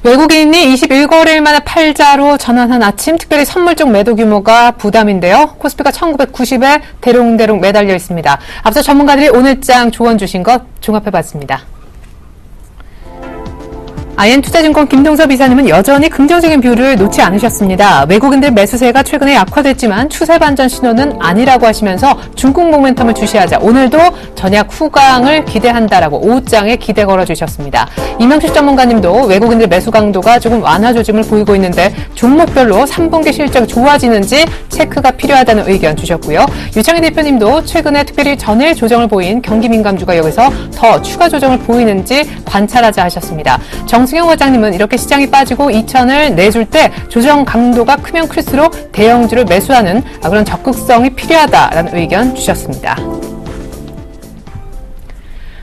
외국인이 21거래일 만에 팔자로 전환한 아침 특별히 선물 쪽 매도 규모가 부담인데요. 코스피가 1990에 대롱대롱 매달려 있습니다. 앞서 전문가들이 오늘장 조언 주신 것 종합해봤습니다. IN투자증권 김동섭 이사님은 여전히 긍정적인 뷰를 놓지 않으셨습니다. 외국인들 매수세가 최근에 약화됐지만 추세 반전 신호는 아니라고 하시면서 중국 모멘텀을 주시하자 오늘도 전약 후강을 기대한다라고 오후장에 기대 걸어주셨습니다. 이명식 전문가님도 외국인들 매수 강도가 조금 완화 조짐을 보이고 있는데 종목별로 3분기 실적이 좋아지는지 체크가 필요하다는 의견 주셨고요. 유창희 대표님도 최근에 특별히 전일 조정을 보인 경기민감주가 여기서 더 추가 조정을 보이는지 관찰하자 하셨습니다. 정승영 과장님은 이렇게 시장이 빠지고 2천을 내줄 때 조정 강도가 크면 클수록 대형주를 매수하는 그런 적극성이 필요하다라는 의견 주셨습니다.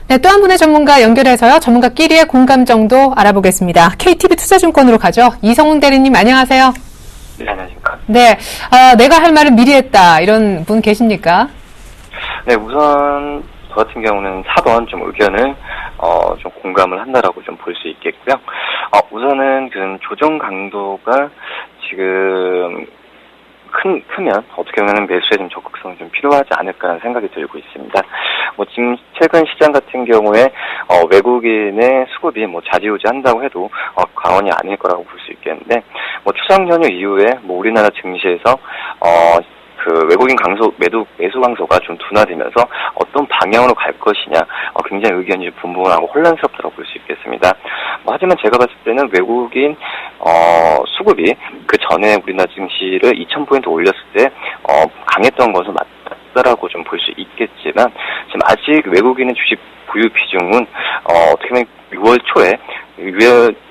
네, 또 한 분의 전문가 연결해서요. 전문가끼리의 공감 정도 알아보겠습니다. KTB 투자증권으로 가죠. 이성훈 대리님 안녕하세요. 네, 안녕하십니까. 네, 내가 할 말은 미리 했다. 이런 분 계십니까? 네, 우선 저 같은 경우는 사번 좀 의견을 좀 공감을 한다라고 좀 볼 수 있겠고요. 우선은 그 조정 강도가 지금 크면 어떻게 보면 매수에 좀 적극성이 좀 필요하지 않을까라는 생각이 들고 있습니다. 뭐 지금 최근 시장 같은 경우에 외국인의 수급이 뭐 좌지우지 한다고 해도 과언이 아닐 거라고 볼 수 있겠는데, 뭐 추석 연휴 이후에 뭐 우리나라 증시에서 그 외국인 매수 강소가 좀 둔화되면서 어떤 방향으로 갈 것이냐, 굉장히 의견이 분분하고 혼란스럽다고 볼 수 있겠습니다. 하지만 제가 봤을 때는 외국인 수급이 그 전에 우리나라 증시를 2,000포인트 올렸을 때 강했던 것은 맞다라고 좀 볼 수 있겠지만, 지금 아직 외국인의 주식 보유 비중은 어떻게 보면 6월 초에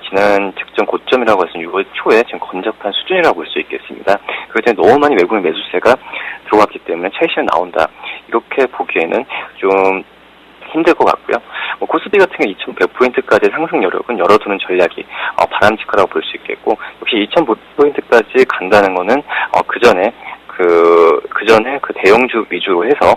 지난 직전 고점이라고 해서 6월 초에 지금 건접한 수준이라고 볼 수 있겠습니다. 그럴 때 너무 많이 외국인 매수세가 들어왔기 때문에 차익실현 나온다, 이렇게 보기에는 좀 힘들 것 같고요. 코스피 같은 경우 2,100포인트까지 상승 여력은 열어두는 전략이 바람직하다고 볼 수 있겠고, 역시 2,000포인트까지 간다는 거는 그 전에 그 대형주 위주로 해서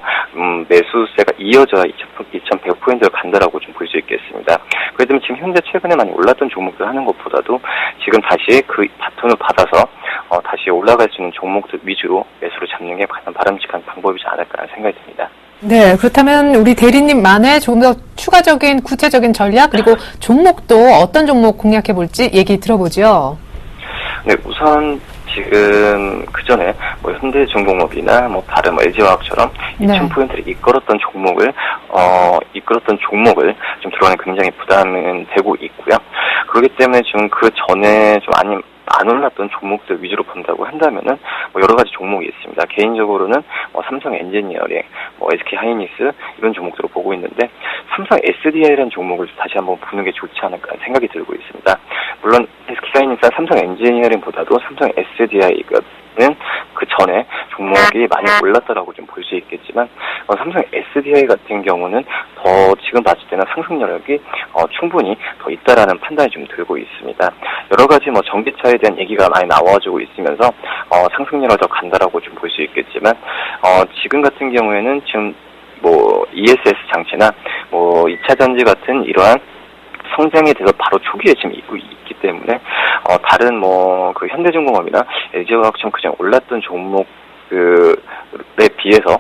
매수세가 이어져야 2,100포인트를 간다라고 좀 볼 수 있겠습니다. 그렇기 때문에 지금 현재 최근에 많이 올랐던 종목들 하는 것보다도 지금 다시 그 바톤을 받아서 다시 올라갈 수 있는 종목들 위주로 매수를 잡는 게 가장 바람직한 방법이지 않을까라는 생각이 듭니다. 네, 그렇다면 우리 대리님만의 조금 더 추가적인 구체적인 전략, 그리고 종목도 어떤 종목 공략해 볼지 얘기 들어보죠. 네, 우선 지금 그 전에 뭐 현대중공업이나 뭐 다른 LG화학처럼 2,000포인트를 이끌었던 종목을 좀 들어가는 굉장히 부담은 되고 있고요. 그렇기 때문에 지금 그 전에 좀 안 올랐던 종목들 위주로 본다고 한다면은 뭐 여러 가지 종목이 있습니다. 개인적으로는 삼성 엔지니어링, SK 하이닉스 이런 종목들을 보고 있는데, 삼성 SDI라는 종목을 다시 한번 보는 게 좋지 않을까 생각이 들고 있습니다. 물론 SK 하이닉스나 삼성 엔지니어링보다도 삼성 SDI는 그 전에 종목이 많이 올랐다라고 좀 볼 수 있겠지만, 삼성 SDI 같은 경우는 더 지금 봤을 때는 상승 여력이 충분히 더 있다라는 판단이 좀 들고 있습니다. 여러 가지 전기차에 대한 얘기가 많이 나와주고 있으면서 상승률을 더 간다라고 좀 볼 수 있겠지만, 지금 같은 경우에는 지금 ESS 장치나 2차 전지 같은 이러한 성장에 대해서 바로 초기에 지금 있기 때문에 다른 그 현대중공업이나 LG화학처럼 그냥 올랐던 종목에 비해서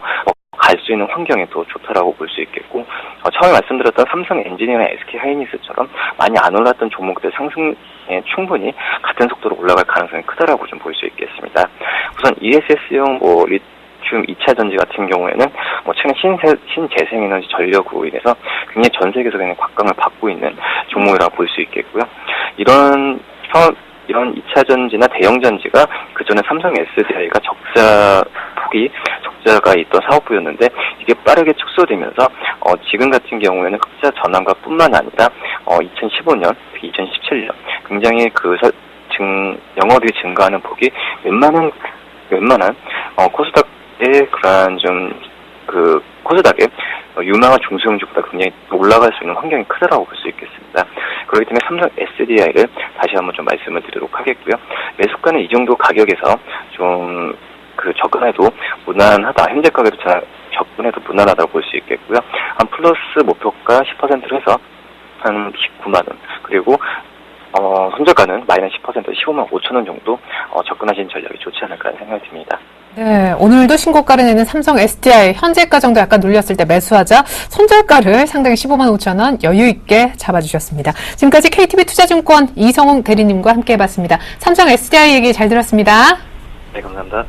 갈 수 있는 환경이 더 좋다라고 볼 수 있겠고, 처음에 말씀드렸던 삼성 엔지니어나 SK 하이닉스처럼 많이 안 올랐던 종목들 상승에 충분히 같은 속도로 올라갈 가능성이 크다라고 좀 볼 수 있겠습니다. 우선 ESS용 리튬 2차 전지 같은 경우에는 최근 신재생에너지 전력으로 인해서 굉장히 전 세계에서 그냥 곽광을 받고 있는 종목이라고 볼 수 있겠고요. 이런 2차 전지나 대형 전지가 그 전에 삼성 SDI가 적자가 있던 사업부였는데, 이게 빠르게 축소되면서 지금 같은 경우에는 흑자 전환과 뿐만 아니라 2015년, 2017년 굉장히 영업이익이 증가하는 폭이 웬만한 코스닥의 코스닥의 유망한 중소형주보다 굉장히 올라갈 수 있는 환경이 크다라고 볼 수 있겠습니다. 그렇기 때문에 삼성 SDI를 다시 한번 좀 말씀을 드리도록 하겠고요. 매수가는 이 정도 가격에서 좀 접근해도 무난하다. 현재 가격도 접근해도 무난하다고 볼 수 있겠고요. 한 플러스 목표가 10%로 해서 한 19만 원, 그리고 손절가는 마이너스 10% 15만 5천 원 정도 접근하시는 전략이 좋지 않을까 생각이 듭니다. 네, 오늘도 신고가를 내는 삼성 SDI 현재가 정도 약간 눌렸을 때 매수하자 손절가를 상당히 15만 5천 원 여유 있게 잡아주셨습니다. 지금까지 KTB 투자증권 이성훈 대리님과 함께 해봤습니다. 삼성 SDI 얘기 잘 들었습니다. 네, 감사합니다.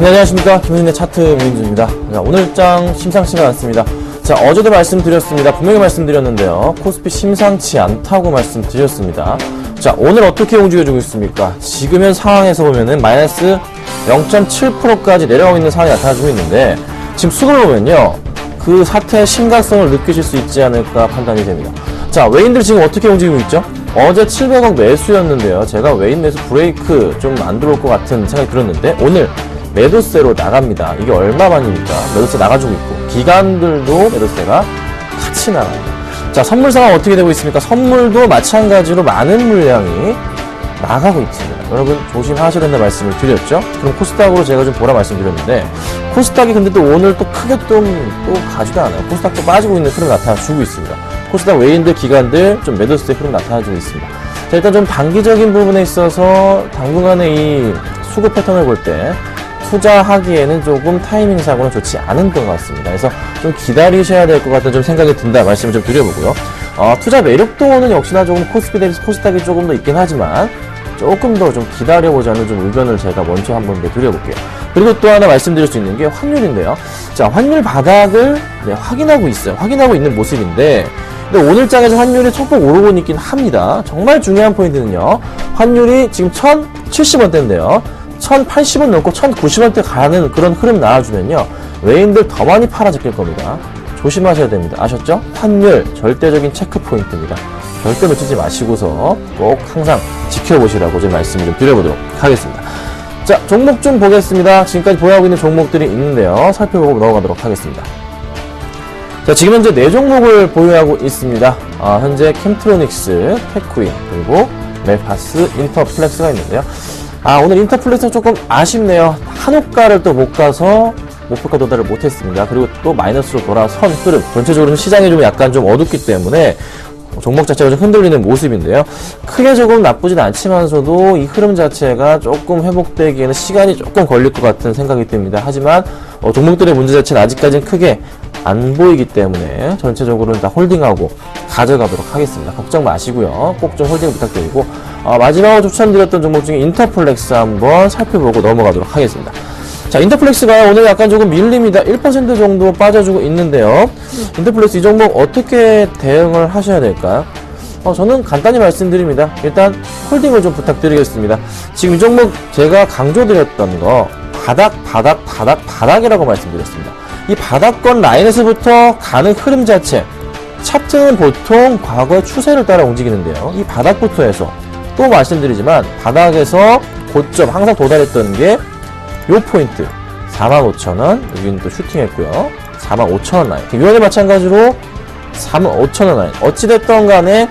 네, 안녕하십니까. 김현진의 차트 민준입니다. 오늘장 심상치가 않습니다. 자, 어제도 말씀드렸습니다. 분명히 말씀드렸는데요. 코스피 심상치 않다고 말씀드렸습니다. 자, 오늘 어떻게 움직여주고 있습니까? 지금 현 상황에서 보면은 마이너스 0.7%까지 내려가고 있는 상황이 나타나주고 있는데, 지금 수급을 보면요. 그 사태의 심각성을 느끼실 수 있지 않을까 판단이 됩니다. 자, 외인들 지금 어떻게 움직이고 있죠? 어제 700억 매수였는데요. 제가 외인 매수 브레이크 좀 안 들어올 것 같은 생각이 들었는데, 오늘 매도세로 나갑니다. 이게 얼마만입니까? 매도세 나가지고 있고, 기관들도 매도세가 같이 나갑니다. 자, 선물 상황 어떻게 되고 있습니까? 선물도 마찬가지로 많은 물량이 나가고 있습니다. 여러분 조심하셔야 된다 말씀을 드렸죠? 그럼 코스닥으로 제가 좀 보라 말씀드렸는데, 코스닥이 근데 또 오늘 또 크게 또 가지도 않아요. 코스닥도 빠지고 있는 흐름 나타나주고 있습니다. 코스닥 외인들, 기관들 좀 매도세 흐름 나타나주고 있습니다. 자, 일단 좀 단기적인 부분에 있어서 당분간의 이 수급 패턴을 볼 때 투자하기에는 조금 타이밍상으로는 좋지 않은 것 같습니다. 그래서 좀 기다리셔야 될 것 같다는 좀 생각이 든다 말씀을 좀 드려보고요. 투자 매력도는 역시나 조금 코스피 대비해서 코스닥이 조금 더 있긴 하지만 조금 더 좀 기다려보자는 좀 의견을 제가 먼저 한번 드려볼게요. 그리고 또 하나 말씀드릴 수 있는 게 환율인데요. 자, 환율 바닥을 확인하고 있어요. 확인하고 있는 모습인데, 근데 오늘 장에서 환율이 소폭 오르고 있긴 합니다. 정말 중요한 포인트는요. 환율이 지금 1070원대인데요. 1080원 넘고 1090원대 가는 그런 흐름 나와주면요. 외인들 더 많이 팔아 제낄 겁니다. 조심하셔야 됩니다. 아셨죠? 환율 절대적인 체크 포인트입니다. 절대 놓치지 마시고서 꼭 항상 지켜보시라고 제 말씀을 좀 드려보도록 하겠습니다. 자, 종목 좀 보겠습니다. 지금까지 보유하고 있는 종목들이 있는데요. 살펴보고 넘어가도록 하겠습니다. 자, 지금 현재 4종목을 보유하고 있습니다. 현재 캠트로닉스, 테크윈, 그리고 멜파스, 인터플렉스가 있는데요. 오늘 인터플렉스는 조금 아쉽네요. 한옥가를 또 못 가서 목표가 도달을 못했습니다. 그리고 또 마이너스로 돌아선 흐름. 전체적으로 시장이 좀 약간 좀 어둡기 때문에 종목 자체가 좀 흔들리는 모습인데요. 크게 조금 나쁘진 않지만서도 이 흐름 자체가 조금 회복되기에는 시간이 조금 걸릴 것 같은 생각이 듭니다. 하지만 종목들의 문제 자체는 아직까지는 크게 안 보이기 때문에 전체적으로는 다 홀딩하고 가져가도록 하겠습니다. 걱정 마시고요. 꼭 좀 홀딩 부탁드리고, 마지막으로 추천드렸던 종목 중에 인터플렉스 한번 살펴보고 넘어가도록 하겠습니다. 자, 인터플렉스가 오늘 약간 조금 밀립니다. 1% 정도 빠져주고 있는데요. 인터플렉스 이 종목 어떻게 대응을 하셔야 될까요? 저는 간단히 말씀드립니다. 일단 홀딩을 좀 부탁드리겠습니다. 지금 이 종목 제가 강조드렸던 거 바닥이라고 말씀드렸습니다. 이 바닥권 라인에서부터 가는 흐름 자체, 차트는 보통 과거의 추세를 따라 움직이는데요. 이 바닥부터 해서 또 말씀드리지만 바닥에서 고점 항상 도달했던 게 요 포인트 45,000원, 여기는 또 슈팅했고요. 45,000원 라인. 이번에 마찬가지로 45,000원 라인. 어찌됐던 간에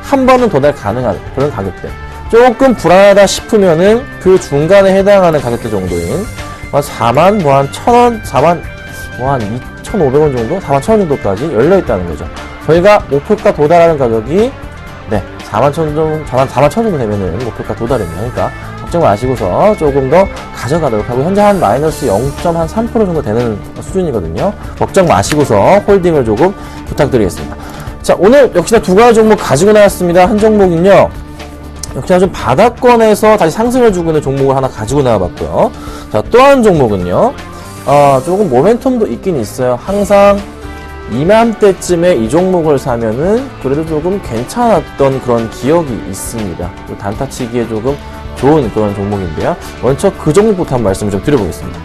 한 번은 도달 가능한 그런 가격대. 조금 불안하다 싶으면은 그 중간에 해당하는 가격대 정도인 4만 뭐 한 1,000원, 4만 뭐 한 2,500원 정도, 41,000원 정도까지 열려 있다는 거죠. 저희가 목표가 도달하는 가격이 41,000원 정도 되면은 목표가 도달입니다. 그러니까 걱정 마시고서 조금 더 가져가도록 하고, 현재 한 마이너스 0.3% 정도 되는 수준이거든요. 걱정 마시고서 홀딩을 조금 부탁드리겠습니다. 자, 오늘 역시나 두 가지 종목 가지고 나왔습니다. 한 종목은요, 역시나 좀 바닥권에서 다시 상승을 주고 있는 종목을 하나 가지고 나와봤고요. 자, 또 한 종목은요, 조금 모멘텀도 있긴 있어요. 항상 이맘때쯤에 이 종목을 사면은 그래도 조금 괜찮았던 그런 기억이 있습니다. 단타치기에 조금 좋은 그런 종목인데요. 먼저 그 종목부터 한번 말씀을 좀 드려보겠습니다.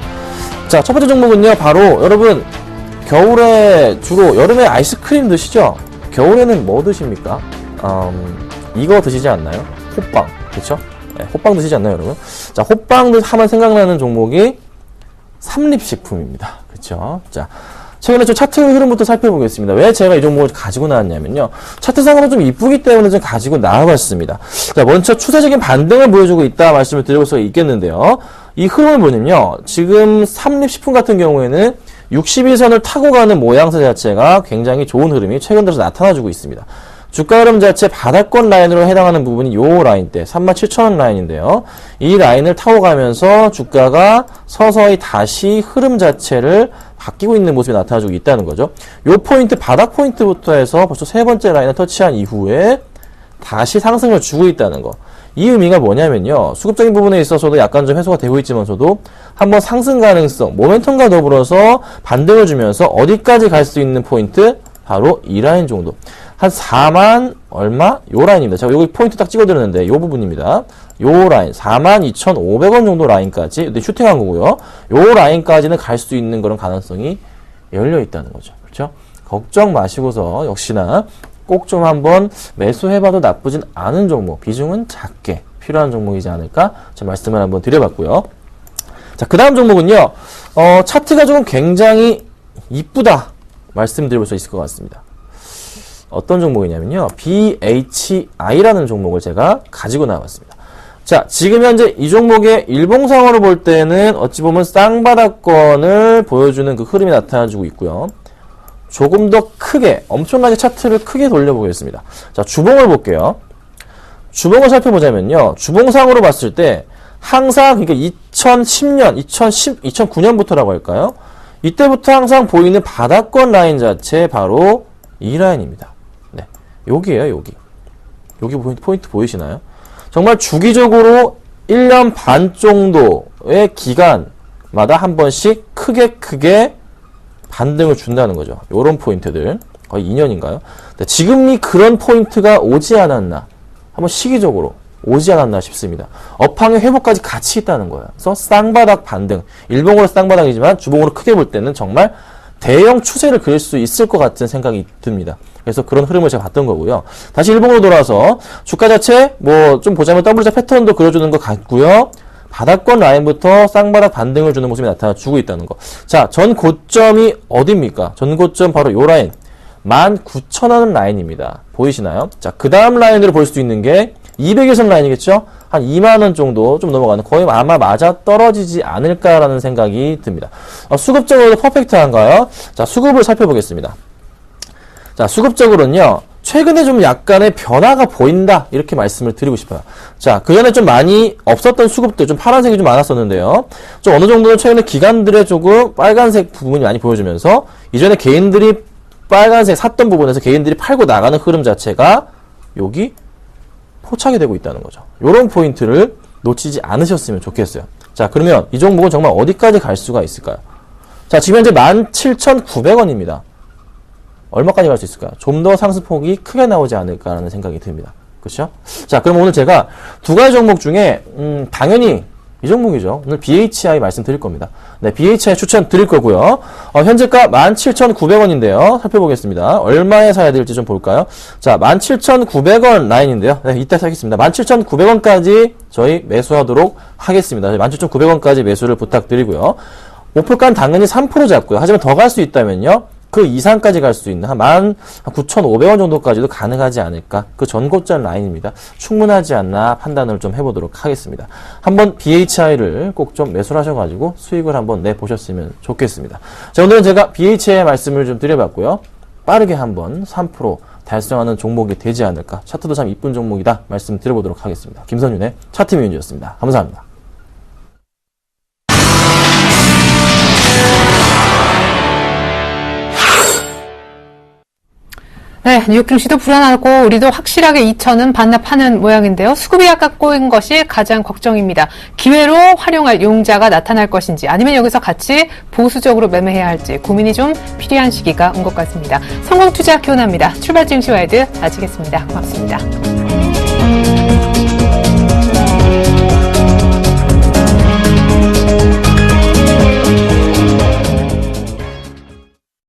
자, 첫 번째 종목은요, 바로 여러분 겨울에 주로 여름에 아이스크림 드시죠? 겨울에는 뭐 드십니까? 이거 드시지 않나요? 호빵, 그렇죠? 네, 호빵 드시지 않나요, 여러분? 자, 호빵 하면 생각나는 종목이 삼립식품입니다. 그렇죠? 자, 최근에 좀 차트 흐름부터 살펴보겠습니다. 왜 제가 이 종목을 가지고 나왔냐면요, 차트상으로 좀 이쁘기 때문에 좀 가지고 나와봤습니다. 자, 먼저 추세적인 반등을 보여주고 있다 말씀을 드릴 수 있겠는데요, 이 흐름을 보면요, 지금 삼립식품 같은 경우에는 61선을 타고 가는 모양새 자체가 굉장히 좋은 흐름이 최근 들어서 나타나주고 있습니다. 주가 흐름 자체 바닥권 라인으로 해당하는 부분이 요 라인대 37,000원 라인인데요. 이 라인을 타고 가면서 주가가 서서히 다시 흐름 자체를 바뀌고 있는 모습이 나타나주고 있다는 거죠. 요 포인트, 바닥 포인트부터 해서 벌써 세 번째 라인을 터치한 이후에 다시 상승을 주고 있다는 거. 이 의미가 뭐냐면요. 수급적인 부분에 있어서도 약간 좀 해소가 되고 있지만서도 한번 상승 가능성, 모멘텀과 더불어서 반등을 주면서 어디까지 갈 수 있는 포인트? 바로 이 라인 정도. 한 4만 얼마? 요 라인입니다. 제가 여기 포인트 딱 찍어드렸는데 요 부분입니다. 요 라인 42,500원 정도 라인까지 근데 슈팅한 거고요. 요 라인까지는 갈 수 있는 그런 가능성이 열려 있다는 거죠. 그렇죠? 걱정 마시고서 역시나 꼭 좀 한번 매수해봐도 나쁘진 않은 종목, 비중은 작게 필요한 종목이지 않을까? 제 말씀을 한번 드려봤고요. 자, 그 다음 종목은요. 차트가 조금 굉장히 이쁘다 말씀드릴 수 있을 것 같습니다. 어떤 종목이냐면요. BHI라는 종목을 제가 가지고 나왔습니다. 자, 지금 현재 이 종목의 일봉상으로 볼 때는 어찌 보면 쌍바닥권을 보여주는 그 흐름이 나타나주고 있고요. 조금 더 크게, 엄청나게 차트를 크게 돌려보겠습니다. 자, 주봉을 볼게요. 주봉을 살펴보자면요. 주봉상으로 봤을 때 항상, 그러니까 2010년, 2009년부터라고 할까요? 이때부터 항상 보이는 바닥권 라인 자체 바로 이 라인입니다. 네. 여기에요, 여기. 여기 포인트 보이시나요? 정말 주기적으로 1년 반 정도의 기간마다 한 번씩 크게 반등을 준다는 거죠. 요런 포인트들. 거의 2년인가요? 지금이 그런 포인트가 오지 않았나. 한번 시기적으로 오지 않았나 싶습니다. 업황의 회복까지 같이 있다는 거예요. 그래서 쌍바닥 반등. 일봉으로 쌍바닥이지만 주봉으로 크게 볼 때는 정말 대형 추세를 그릴 수 있을 것 같은 생각이 듭니다. 그래서 그런 흐름을 제가 봤던 거고요. 다시 일봉으로 돌아와서 주가 자체 뭐 좀 보자면 W자 패턴도 그려주는 것 같고요. 바닥권 라인부터 쌍바닥 반등을 주는 모습이 나타나주고 있다는 거. 자, 전 고점이 어디입니까? 전 고점 바로 요 라인. 19,000원 라인입니다. 보이시나요? 자, 그 다음 라인으로 볼 수 있는 게 200일선 라인이겠죠? 한 2만원 정도 좀 넘어가는 거의 아마 맞아 떨어지지 않을까라는 생각이 듭니다. 수급적으로도 퍼펙트한가요? 자, 수급을 살펴보겠습니다. 자, 수급적으로는요. 최근에 좀 약간의 변화가 보인다 이렇게 말씀을 드리고 싶어요. 자, 그전에 좀 많이 없었던 수급들 좀 파란색이 좀 많았었는데요. 좀 어느 정도는 최근에 기관들의 조금 빨간색 부분이 많이 보여주면서 이전에 개인들이 빨간색 샀던 부분에서 개인들이 팔고 나가는 흐름 자체가 여기 포착이 되고 있다는 거죠. 이런 포인트를 놓치지 않으셨으면 좋겠어요. 자, 그러면 이 종목은 정말 어디까지 갈 수가 있을까요? 자, 지금 현재 17,900원입니다. 얼마까지 갈 수 있을까요? 좀 더 상승폭이 크게 나오지 않을까라는 생각이 듭니다. 그렇죠? 자, 그럼 오늘 제가 두 가지 종목 중에 당연히 이 종목이죠. 오늘 BHI 말씀드릴 겁니다. 네, BHI 추천 드릴 거고요. 현재가 17,900원인데요. 살펴보겠습니다. 얼마에 사야 될지 좀 볼까요? 자, 17,900원 라인인데요. 네, 이따 사겠습니다. 17,900원까지 저희 매수하도록 하겠습니다. 17,900원까지 매수를 부탁드리고요. 목표가는 당연히 3% 잡고요. 하지만 더 갈 수 있다면요. 그 이상까지 갈 수 있는 한 19,500원 정도까지도 가능하지 않을까. 그 전고점 라인입니다. 충분하지 않나 판단을 좀 해보도록 하겠습니다. 한번 BHI를 꼭 좀 매수를 하셔가지고 수익을 한번 내보셨으면 좋겠습니다. 자, 오늘은 제가 BHI 말씀을 좀 드려봤고요. 빠르게 한번 3% 달성하는 종목이 되지 않을까. 차트도 참 이쁜 종목이다 말씀 드려보도록 하겠습니다. 김선윤의 차트미윤지였습니다. 감사합니다. 네, 뉴욕 증시도 불안하고 우리도 확실하게 2천은 반납하는 모양인데요. 수급이 약간 꼬인 것이 가장 걱정입니다. 기회로 활용할 용자가 나타날 것인지 아니면 여기서 같이 보수적으로 매매해야 할지 고민이 좀 필요한 시기가 온 것 같습니다. 성공투자 기원합니다. 출발 증시와이드 마치겠습니다. 고맙습니다.